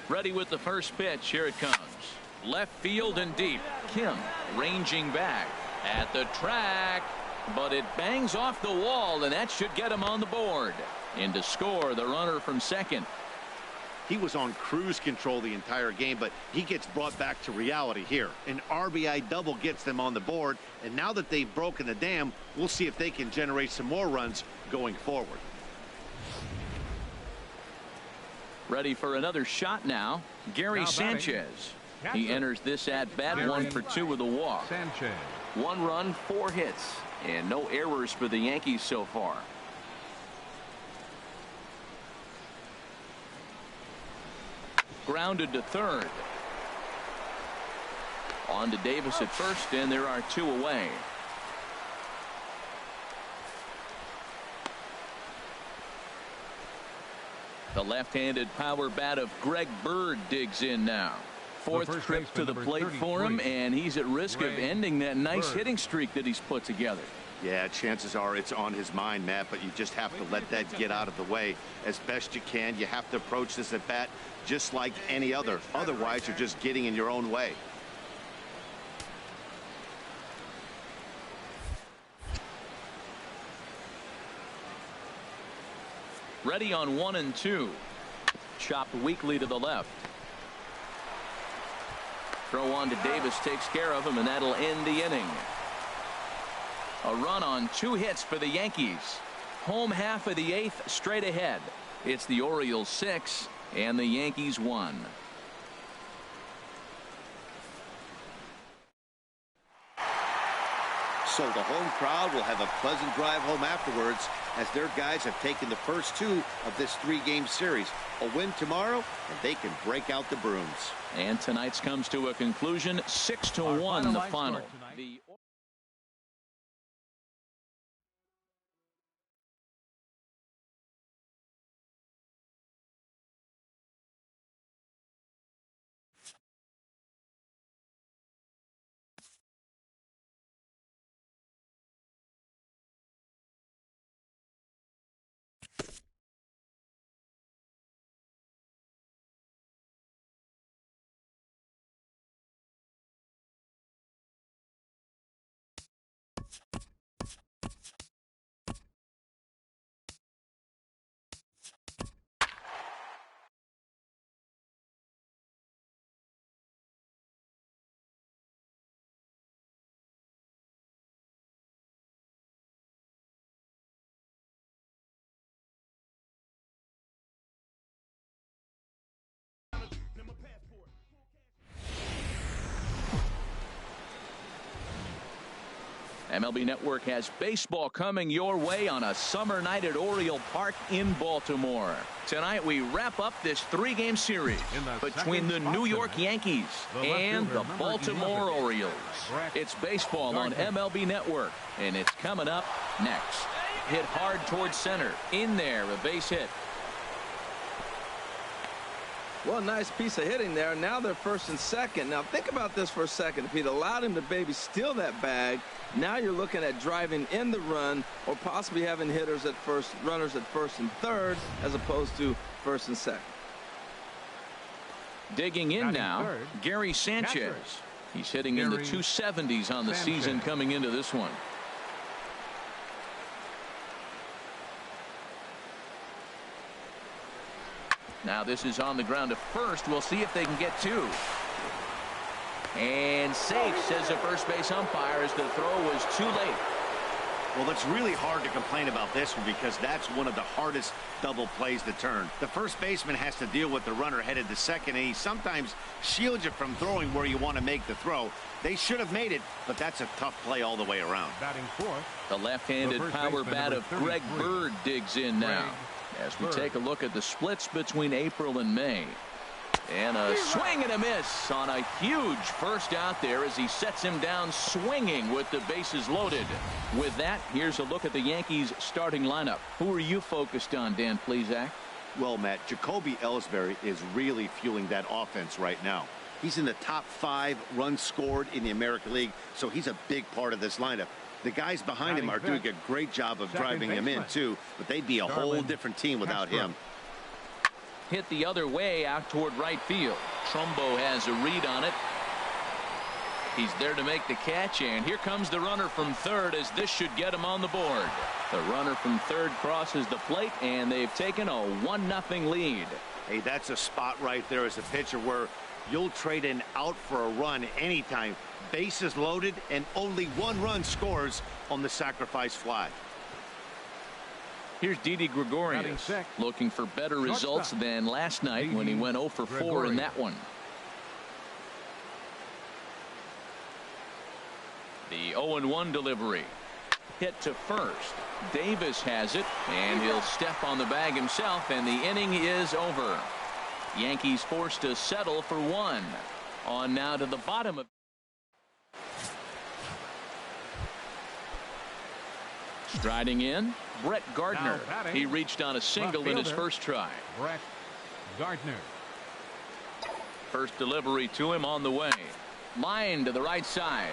Ready with the first pitch. Here it comes. Left field and deep. Kim ranging back at the track, but it bangs off the wall, and that should get him on the board. And to score, the runner from second. He was on cruise control the entire game, but he gets brought back to reality here. An RBI double gets them on the board, and now that they've broken the dam, we'll see if they can generate some more runs going forward. Ready for another shot now. Gary Sanchez. He enters this at bat 1 for 2 with a walk. 1 run, 4 hits, and no errors for the Yankees so far. Grounded to third. On to Davis at first, and there are 2 away. The left-handed power bat of Greg Bird digs in now. 4th trip to the plate for him, and he's at risk of ending that nice hitting streak that he's put together. Yeah, chances are it's on his mind, Matt, but you just have to let that get out of the way as best you can. You have to approach this at bat just like any other. Otherwise, you're just getting in your own way. Ready on 1 and 2. Chopped weakly to the left. Throw on to Davis takes care of him, and that'll end the inning. A run on 2 hits for the Yankees. Home half of the 8th straight ahead. It's the Orioles 6 and the Yankees 1. So the home crowd will have a pleasant drive home afterwards as their guys have taken the first 2 of this 3-game series. A win tomorrow, and they can break out the brooms. And tonight's comes to a conclusion, 6-1 the final. MLB Network has baseball coming your way on a summer night at Oriole Park in Baltimore. Tonight we wrap up this 3-game series between the New York Yankees and the Baltimore Orioles. It's baseball on MLB Network, and it's coming up next. Hit hard towards center. In there, a base hit. Well, nice piece of hitting there. Now they're first and second. Now think about this for a second. If he'd allowed him to maybe steal that bag, now you're looking at driving in the run or possibly having hitters at first, runners at first and third, as opposed to first and second. Digging in now, third, Gary Sanchez. He's hitting in the 270s on the season coming into this one. Now this is on the ground to first. We'll see if they can get 2. And safe, says the first base umpire, as the throw was too late. Well, it's really hard to complain about this one because that's one of the hardest double plays to turn. The first baseman has to deal with the runner headed to second, and he sometimes shields you from throwing where you want to make the throw. They should have made it, but that's a tough play all the way around. Batting fourth, the left-handed power bat of Greg Bird digs in now. As we take a look at the splits between April and May. And a swing and a miss on a huge first out there as he sets him down swinging with the bases loaded. With that, here's a look at the Yankees starting lineup. Who are you focused on, Dan Plesac? Well, Matt, Jacoby Ellsbury is really fueling that offense right now. He's in the top 5 runs scored in the American League, so he's a big part of this lineup. The guys behind him are doing a great job of driving him in, too, but they'd be a whole different team without him. Hit the other way out toward right field. Trumbo has a read on it. He's there to make the catch, and here comes the runner from third as this should get him on the board. The runner from third crosses the plate, and they've taken a 1-0 lead. Hey, that's a spot right there as a pitcher where you'll trade an out for a run anytime. Bases loaded, and only 1 run scores on the sacrifice fly. Here's Didi Gregorius looking for better results than last night when he went 0 for 4 in that one. The 0-1 delivery. Hit to first. Davis has it, and he'll step on the bag himself, and the inning is over. Yankees forced to settle for 1. On now to the bottom of. Striding in, Brett Gardner. He reached on a single in his first try. Brett Gardner. First delivery to him on the way. Line to the right side.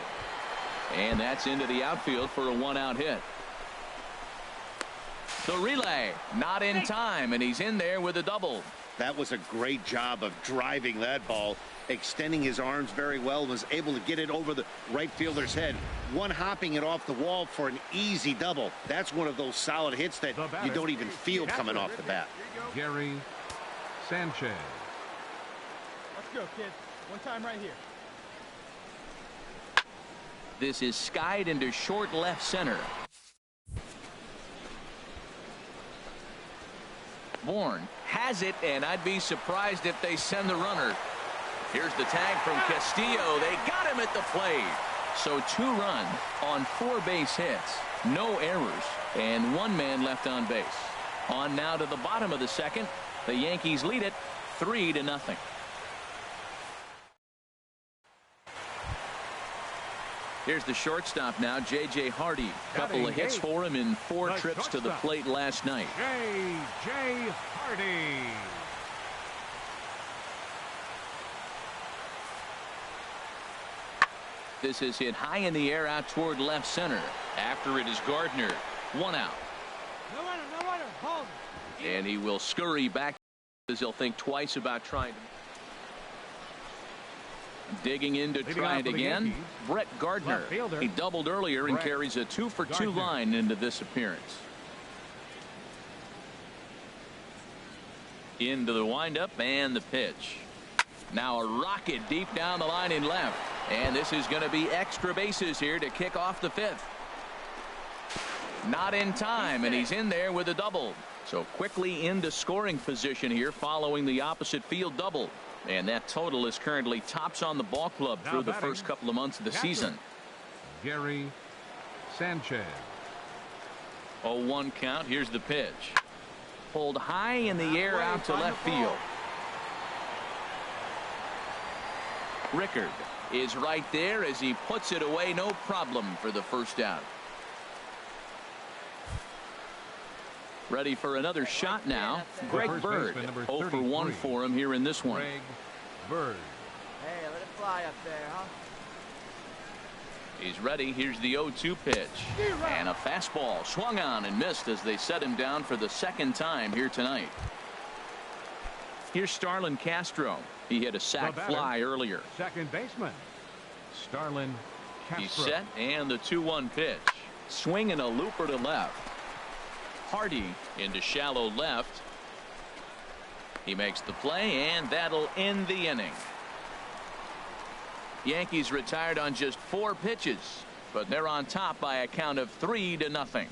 And that's into the outfield for a 1-out hit. The relay, not in time, and he's in there with a double. That was a great job of driving that ball, extending his arms very well, was able to get it over the right fielder's head, hopping it off the wall for an easy double. That's one of those solid hits that you don't even feel coming off the bat. Gary Sanchez. Let's go, kid. One time right here. This is skied into short left center. Bourne has it, and I'd be surprised if they send the runner. Here's the tag from Castillo. They got him at the plate. So 2 runs on 4 base hits, no errors, and 1 man left on base. On now to the bottom of the second. The Yankees lead it 3-0. Here's the shortstop now, J.J. Hardy. Couple of hits for him in 4 trips to the plate last night. J.J. Hardy. This is hit high in the air out toward left center. After it is Gardner. 1 out. No runner, hold. And he will scurry back as he'll think twice about trying to. Digging in to try it again. Brett Gardner. He doubled earlier and carries a 2-for-2 line into this appearance. Into the windup and the pitch. Now a rocket deep down the line in left. And this is going to be extra bases here to kick off the 5th. Not in time, and he's in there with a double. So quickly into scoring position here following the opposite field double. And that total is currently tops on the ball club through the first couple of months of the season. Gary Sanchez. 0-1 count. Here's the pitch. Pulled high in the air out to left field. Rickard is right there as he puts it away, no problem for the first out. Ready for another shot now. Greg Bird. 0 for 1 for him here in this one. Greg Bird. Hey, let it fly up there, huh? He's ready. Here's the 0-2 pitch. And a fastball swung on and missed as they set him down for the second time here tonight. Here's Starlin Castro. He hit a sac fly earlier. Second baseman Starlin Castro. He's set, and the 2-1 pitch. Swing and a looper to left. Hardy into shallow left. He makes the play, and that'll end the inning. Yankees retired on just 4 pitches, but they're on top by a count of 3-0.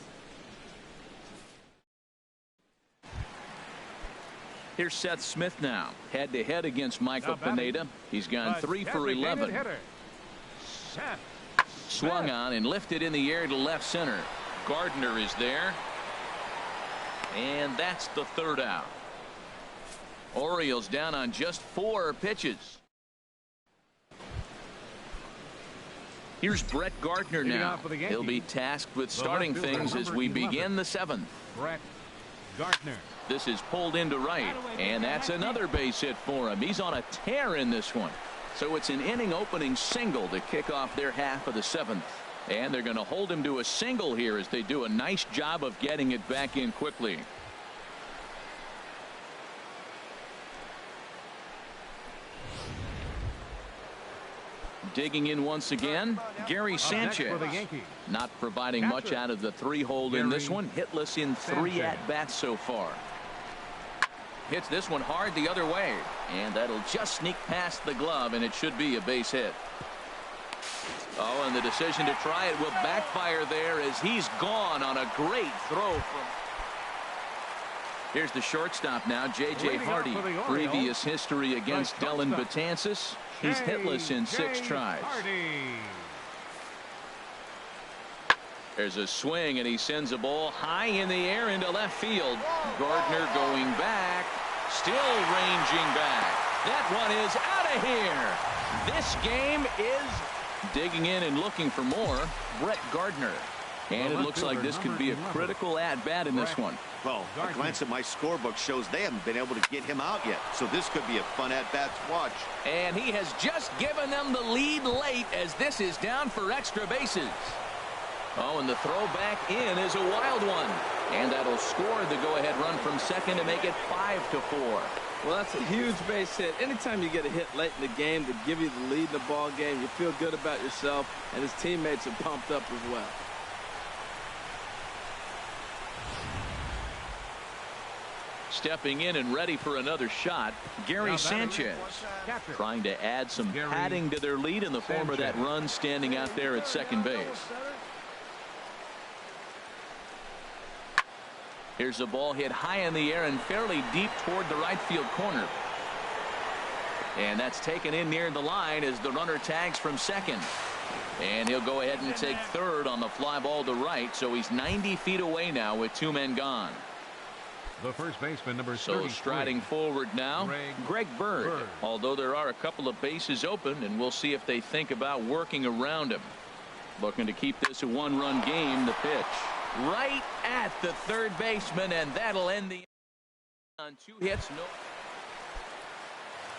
Here's Seth Smith now, head-to-head against Michael Pineda. He's gone 3 for 11. Swung on and lifted in the air to left center. Gardner is there. And that's the third out. Orioles down on just 4 pitches. Here's Brett Gardner now. He'll be tasked with starting things as we begin the 7th. Brett Gardner. This is pulled into right, and that's another base hit for him. He's on a tear in this one. So it's an inning opening single to kick off their half of the 7th. And they're going to hold him to a single here as they do a nice job of getting it back in quickly. Digging in once again, Gary Sanchez. Not providing much out of the 3-hole in this one. Hitless in 3 at-bats so far. Hits this one hard the other way, and that'll just sneak past the glove, and it should be a base hit. Oh, and the decision to try it will backfire there as he's gone on a great throw from. Here's the shortstop now, J.J. Hardy. Previous history against Dellin Betances. He's hitless in 6 tries. There's a swing, and he sends a ball high in the air into left field. Gardner going back, still ranging back. That one is out of here. This game is digging in and looking for more. Brett Gardner. And it looks like this could be a critical at-bat in this one. Well, a glance at my scorebook shows they haven't been able to get him out yet. So this could be a fun at-bat to watch. And he has just given them the lead late as this is down for extra bases. Oh, and the throw back in is a wild one. And that'll score the go-ahead run from second to make it 5-4. Well, that's a huge base hit. Anytime you get a hit late in the game to give you the lead in the ball game, you feel good about yourself, and his teammates are pumped up as well. Stepping in and ready for another shot, Gary Sanchez. Trying to add some padding to their lead in the form of that run standing out there at second base. Here's a ball hit high in the air and fairly deep toward the right field corner. And that's taken in near the line as the runner tags from second. And he'll go ahead and take third on the fly ball to right. So he's 90 feet away now with 2 men gone. The first baseman, number 33. So striding forward now, Greg Bird. Although there are a couple of bases open, and we'll see if they think about working around him. Looking to keep this a 1-run game. The pitch right at the third baseman, and that'll end the on 2 hits.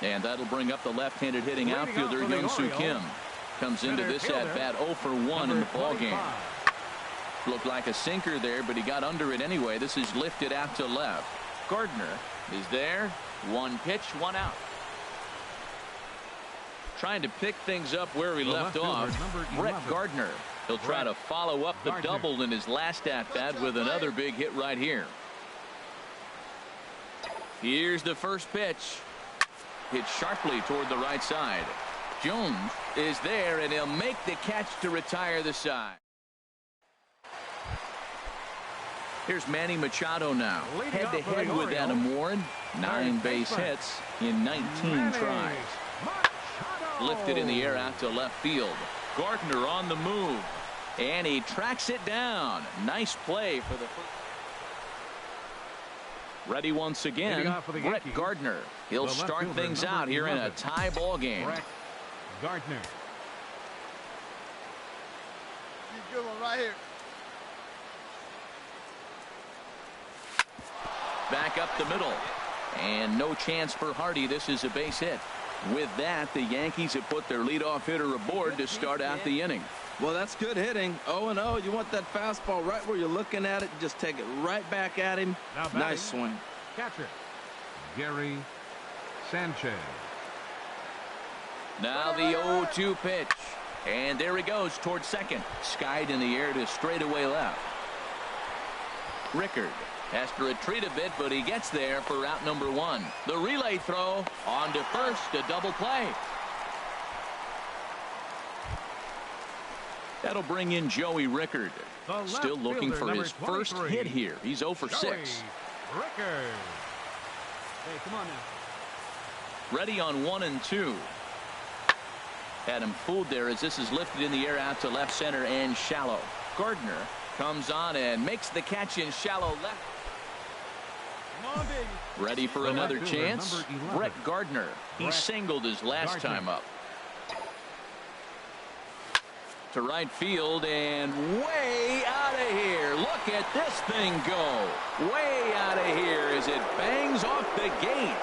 And that'll bring up the left-handed hitting outfielder Young-Soo Kim. Comes into this at bat 0 for 1 in the ball game. Looked like a sinker there, but he got under it anyway. This is lifted out to left. Gardner is there. 1 pitch, 1 out. Trying to pick things up where he left off. Brett Gardner. He'll try to follow up the double in his last at-bat with another big hit right here. Here's the first pitch. Hit sharply toward the right side. Jones is there, and he'll make the catch to retire the side. Here's Manny Machado now. Head-to-head with Adam Warren. 9 base hits in 19 tries. Lifted in the air out to left field. Gardner on the move. And he tracks it down. Nice play for the first. Ready once again, Brett Gardner. He'll start things out here in a tie ball game. Brett Gardner. Good one right here. Back up the middle. And no chance for Hardy. This is a base hit. With that, the Yankees have put their leadoff hitter aboard to start out the inning. Well, that's good hitting. 0-0. You want that fastball right where you're looking at it. Just take it right back at him. Nice swing. Catcher, Gary Sanchez. Now the 0-2 pitch. And there he goes towards second. Skied in the air to straightaway left. Rickard has to retreat a bit, but he gets there for out number 1. The relay throw on to first, a double play. That'll bring in Joey Rickard. Still looking for his first hit here. He's 0 for 6. Rickard. Hey, come on now. Ready on 1 and 2. Had him fooled there as this is lifted in the air out to left center and shallow. Gardner comes on and makes the catch in shallow left. Come on, baby. Ready for another chance. Brett Gardner. He singled his last time up. To right field and way out of here. Look at this thing go. Way out of here as it bangs off the gate.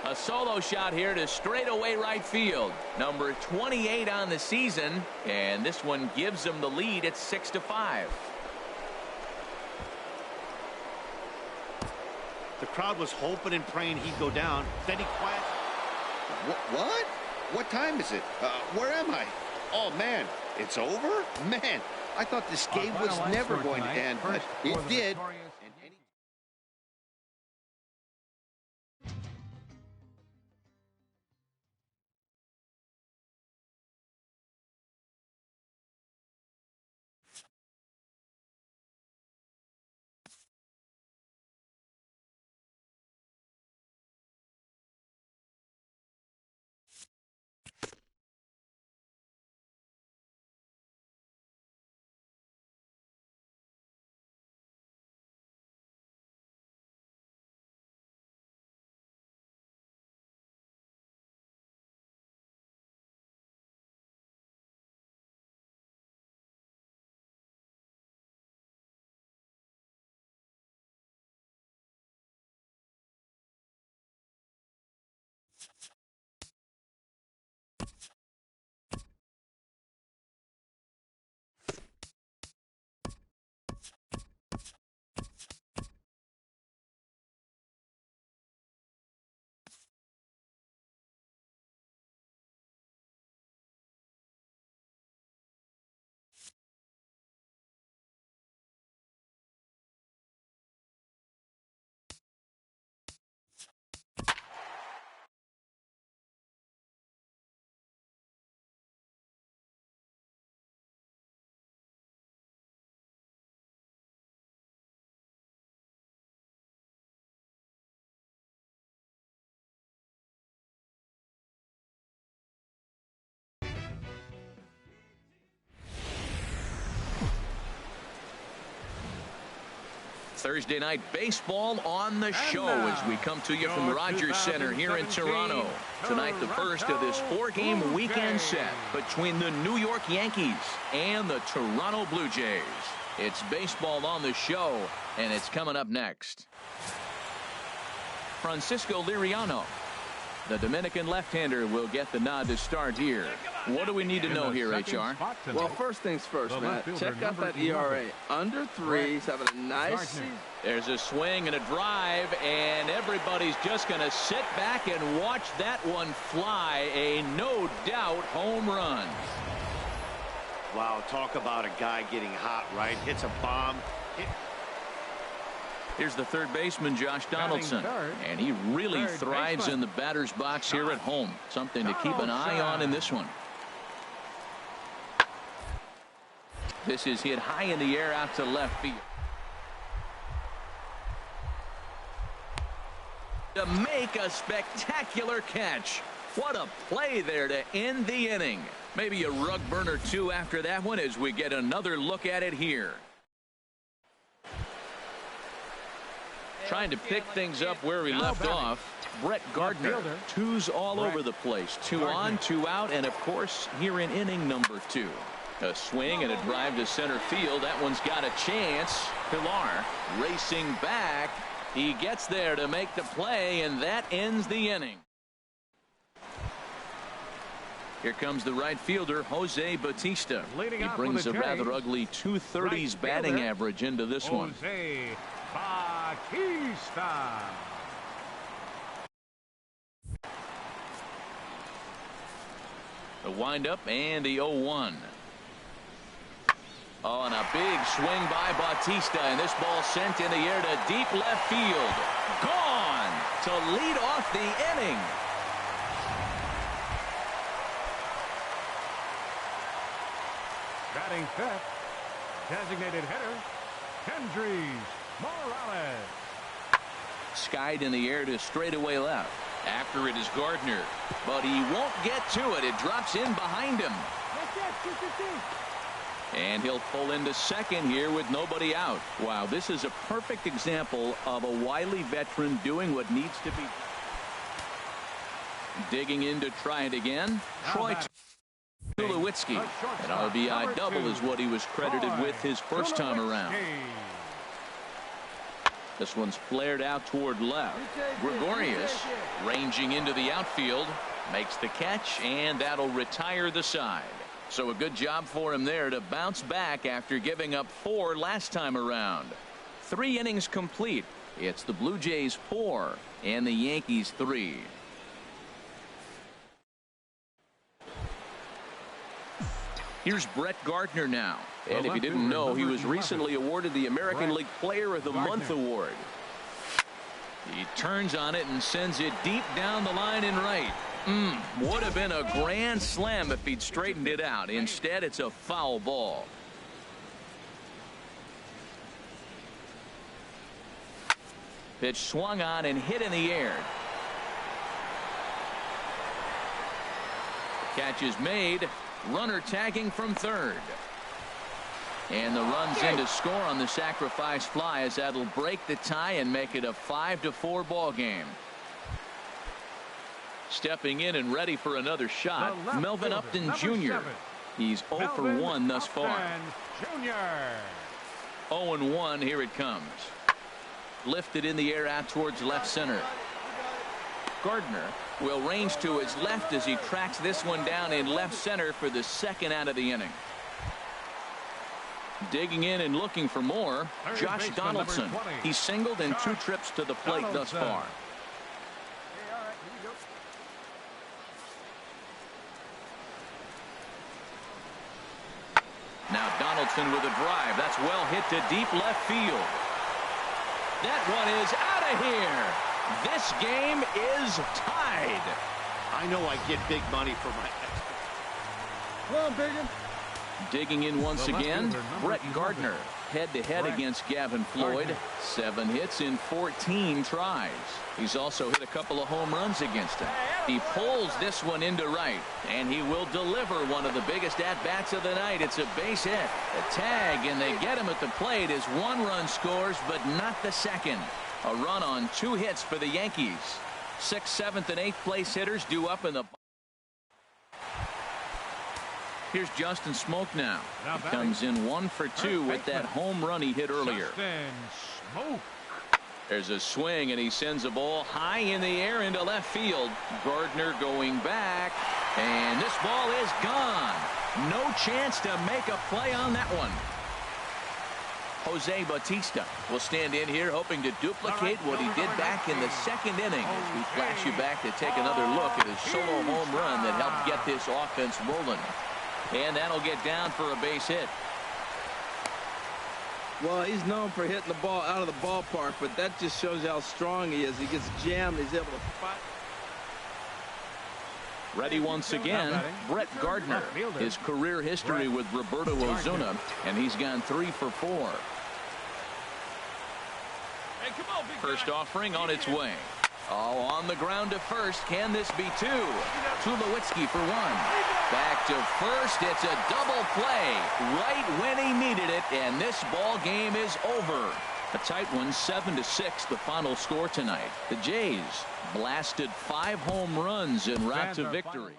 A solo shot here to straightaway right field. Number 28 on the season, and this one gives them the lead at 6-5. The crowd was hoping and praying he'd go down. Then he quiet. What? What time is it? Where am I? Oh, man, it's over? Man, I thought this game was never going to end, but it did. Thursday night baseball on the show as we come to you from Rogers Center here in Toronto. Tonight, the first of this 4-game weekend set between the New York Yankees and the Toronto Blue Jays. It's baseball on the show, and it's coming up next. Francisco Liriano, the Dominican left-hander, will get the nod to start here. What do we need to know here, HR? Well, first things first, Matt. Check out that ERA. Under 3. He's having a nice season. There's a swing and a drive, and everybody's just going to sit back and watch that one fly. A no-doubt home run. Wow, talk about a guy getting hot, right? Hits a bomb. Here's the third baseman, Josh Donaldson, and he really thrives in the batter's box here at home. Something to keep an eye on in this one. This is hit high in the air out to left field. To make a spectacular catch. What a play there to end the inning. Maybe a rug burner too after that one as we get another look at it here. Trying to pick things up where he left off. Brett Gardner, twos all over the place. 2 on, 2 out, and of course here in inning number 2. A swing and a drive to center field. That one's got a chance. Pilar racing back. He gets there to make the play, and that ends the inning. Here comes the right fielder, Jose Bautista. He brings a rather ugly 230s batting average into this one. Jose Bautista. The windup and the 0-1. Oh, and a big swing by Bautista, and this ball sent in the air to deep left field. Gone to lead off the inning. Batting fifth, designated hitter, Kendrys Morales. Skied in the air to straightaway left. After it is Gardner, but he won't get to it. It drops in behind him. And he'll pull into second here with nobody out. Wow, this is a perfect example of a wily veteran doing what needs to be. Digging in to try it again. Troy Tulowitzki. An RBI double is what he was credited with his first time around. This one's flared out toward left. Gregorius ranging into the outfield makes the catch, and that'll retire the side. So a good job for him there to bounce back after giving up 4 last time around. 3 innings complete. It's the Blue Jays 4 and the Yankees 3. Here's Brett Gardner now. And if you didn't know, he was recently awarded the American League Player of the Month award. He turns on it and sends it deep down the line in right. Would have been a grand slam if he'd straightened it out. Instead, it's a foul ball. Pitch swung on and hit in the air. Catch is made. Runner tagging from third. And the run's in to score on the sacrifice fly, as that'll break the tie and make it a 5-4 ball game. Stepping in and ready for another shot, Melvin Upton Jr. He's 0 for 1 thus far. 0-1, here it comes. Lifted in the air out towards left center. Gardner will range to his left as he tracks this one down in left center for the second out of the inning. Digging in and looking for more, Josh Donaldson. He's singled in 2 trips to the plate thus far. Now Donaldson with a drive. That's well hit to deep left field. That one is out of here. This game is tied. I know I get big money for my extra. Come on, Biggin. Digging in once again, Brett Gardner head-to-head against Gavin Floyd. 7 hits in 14 tries. He's also hit a couple of home runs against him. He pulls this one into right, and he will deliver one of the biggest at-bats of the night. It's a base hit. A tag, and they get him at the plate as 1 run scores, but not the second. A run on 2 hits for the Yankees. 6th, 7th, and 8th place hitters due up in the. Here's Justin Smoak now. He comes in 1 for 2 with that home run he hit earlier. There's a swing, and he sends a ball high in the air into left field. Gardner going back, and this ball is gone. No chance to make a play on that one. Jose Bautista will stand in here hoping to duplicate what he did back in the 2nd inning, as we flash you back to take another look at his solo home run that helped get this offense rolling. And that'll get down for a base hit. Well, he's known for hitting the ball out of the ballpark, but that just shows you how strong he is. He gets jammed. He's able to fight. Ready once again, Brett Gardner. His career history with Roberto Ozuna, and he's gone 3 for 4. First offering on its way. Oh, on the ground to first. Can this be two? Tulowitzki for one. Back to first. It's a double play right when he needed it, and this ball game is over. A tight one, 7-6, the final score tonight. The Jays blasted 5 home runs en route to victory.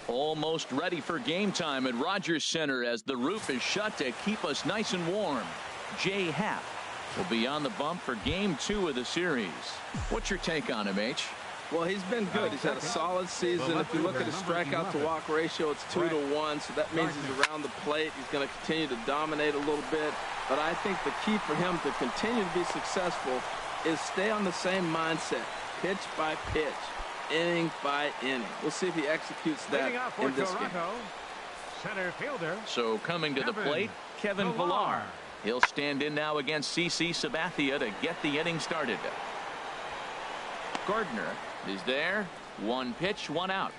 Almost ready for game time at Rogers Center as the roof is shut to keep us nice and warm. Jay Happ will be on the bump for game 2 of the series. What's your take on him, H? Well, he's been good. He's had a solid season. If you look at his strikeout to walk ratio, it's 2-to-1, so that means he's around the plate. He's going to continue to dominate a little bit. But I think the key for him to continue to be successful is stay on the same mindset, pitch by pitch, inning by inning. We'll see if he executes that in this game. Center fielder. So coming to the plate, Kevin Villar. He'll stand in now against CC Sabathia to get the inning started. Gardner is there. 1 pitch, 1 out.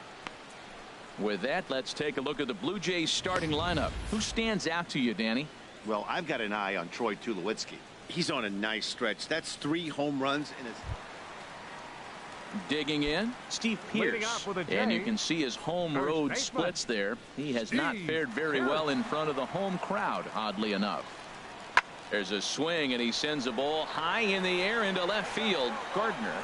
With that, let's take a look at the Blue Jays starting lineup. Who stands out to you, Danny? Well, I've got an eye on Troy Tulowitzki. He's on a nice stretch. That's 3 home runs in his... Digging in, Steve Pierce, and you can see his home road splits there. He has not fared very well in front of the home crowd, oddly enough. There's a swing, and he sends a ball high in the air into left field. Gardner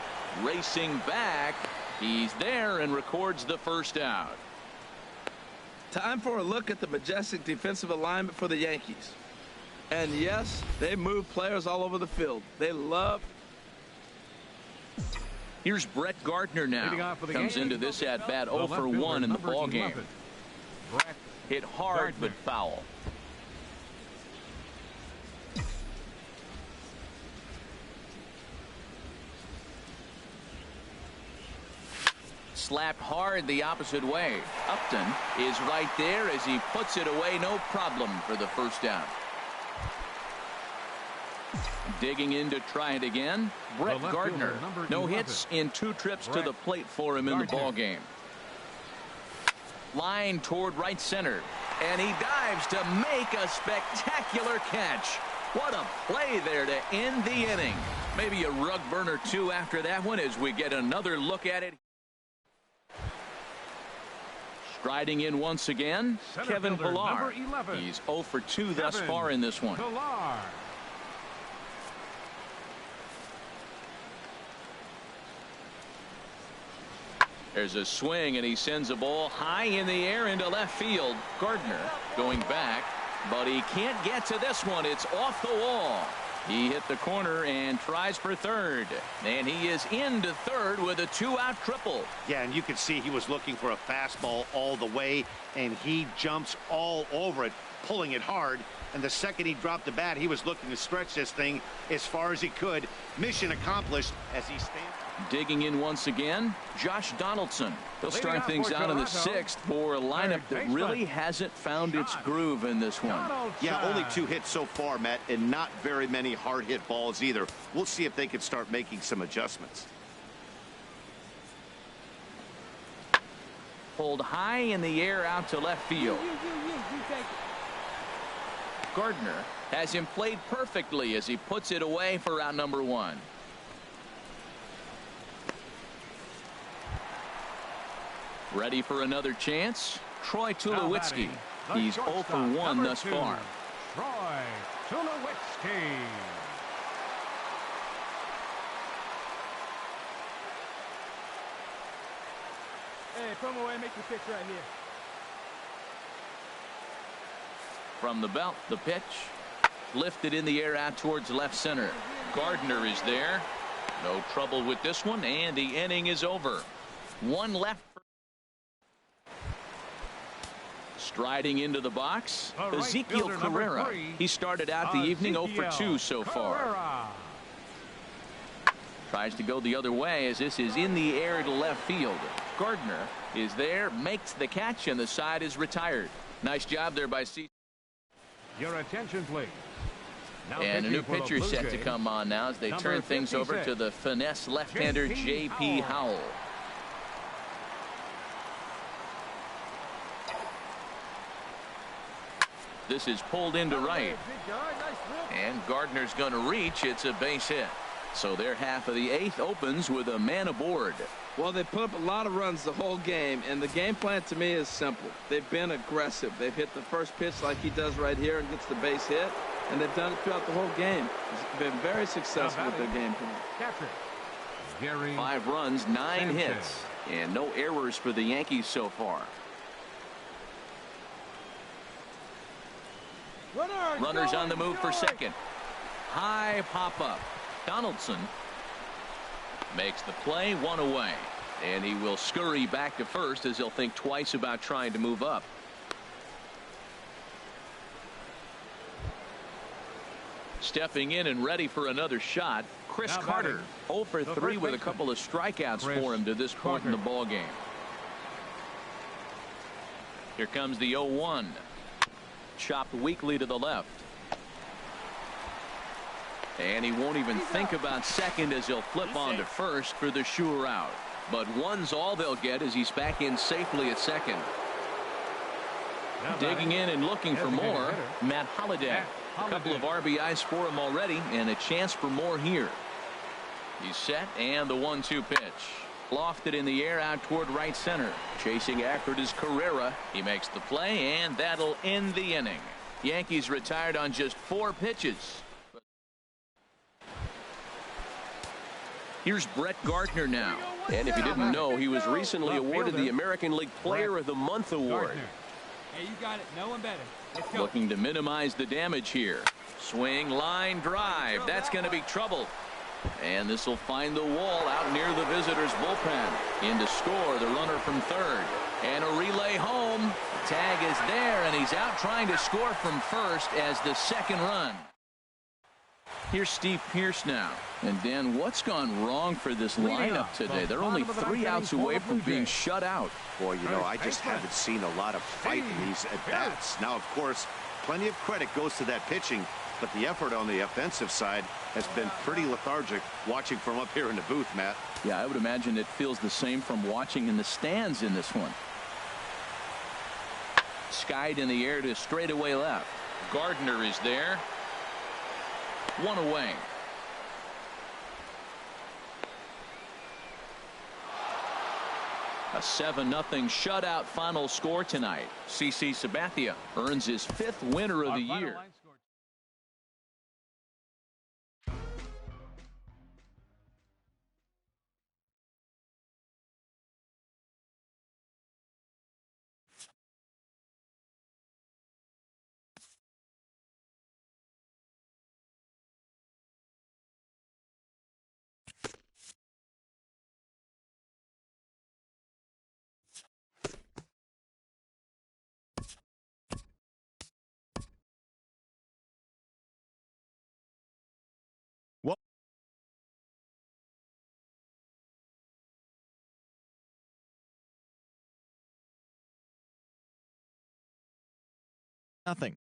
racing back. He's there and records the first out. Time for a look at the majestic defensive alignment for the Yankees. And yes, they move players all over the field. They love... Here's Brett Gardner now. Comes into this at-bat 0 for 1 in the ballgame. Hit hard but foul. Slapped hard the opposite way. Upton is right there as he puts it away. No problem for the first down. Digging in to try it again. Brett Gardner. No hits in 2 trips to the plate for him in the ball game. Line toward right center, and he dives to make a spectacular catch. What a play there to end the inning. Maybe a rug burner 2 after that one as we get another look at it. Striding in once again, Kevin Villar. He's 0 for 2 thus far in this one. There's a swing, and he sends a ball high in the air into left field. Gardner going back, but he can't get to this one. It's off the wall. He hit the corner and tries for third. And he is into third with a 2-out triple. Yeah, and you can see he was looking for a fastball all the way, and he jumps all over it, pulling it hard. And the second he dropped the bat, he was looking to stretch this thing as far as he could. Mission accomplished as he stands. Digging in once again, Josh Donaldson. They'll start things out in the 6th for a lineup that really hasn't found its groove in this one. Yeah, only 2 hits so far, Matt, and not very many hard hit balls either. We'll see if they can start making some adjustments. Pulled high in the air out to left field. Gardner has him played perfectly as he puts it away for out number 1. Ready for another chance? Troy Tulowitzki. He's 0 for 1 thus far. Troy Tulowitzki. Hey, come away and make the pitch right here. From the belt, the pitch. Lifted in the air out towards left center. Gardner is there. No trouble with this one, and the inning is over. 1 left. Striding into the box, Ezekiel Carrera. He started out the evening 0 for 2 so far. Tries to go the other way as this is in the air to left field. Gardner is there, makes the catch, and the side is retired. Nice job there by C. Your attention, please. Now and a new pitcher set to come on now as they turn things over to the finesse left-hander J.P. Howell. This is pulled into right. And Gardner's going to reach. It's a base hit. So their half of the 8th opens with a man aboard. Well, they put up a lot of runs the whole game, and the game plan to me is simple. They've been aggressive. They've hit the first pitch like he does right here and gets the base hit, and they've done it throughout the whole game. It's been very successful with their game plan. 5 runs, 9 hits, and no errors for the Yankees so far. Runners on the move for second. High pop up. Donaldson makes the play, 1 away, and he will scurry back to first as he'll think twice about trying to move up. Stepping in and ready for another shot, Chris Carter. 0 for 3 with a couple of strikeouts for him to this point in the ball game. Here comes the 0-1. Chopped weakly to the left. And he won't even think about second as he'll flip on to first for the sure out. But 1's all they'll get as he's back in safely at second. Digging in and looking for more, Matt Holliday. A couple of RBIs for him already and a chance for more here. He's set and the 1-2 pitch. Lofted in the air out toward right center. Chasing after it is Carrera. He makes the play and that'll end the inning. Yankees retired on just 4 pitches. Here's Brett Gardner now. And if you didn't know, he was recently awarded the American League Player of the Month award. Hey, you got it. No one better. Let's go. Looking to minimize the damage here. Swing, line, drive. That's going to be trouble. And this will find the wall out near the visitors' bullpen. In to score, the runner from third. And a relay home. Tag is there, and he's out trying to score from first as the second run. Here's Steve Pearce now. And Dan, what's gone wrong for this lineup today? They're only 3 outs away from being shut out. Boy, you know, I just haven't seen a lot of fight in these at-bats. Now, of course, plenty of credit goes to that pitching, but the effort on the offensive side has been pretty lethargic watching from up here in the booth, Matt. Yeah, I would imagine it feels the same from watching in the stands in this one. Skied in the air to straightaway left. Gardner is there. 1 away. A 7-0 shutout final score tonight. CC Sabathia earns his 5th winner of the year. Nothing.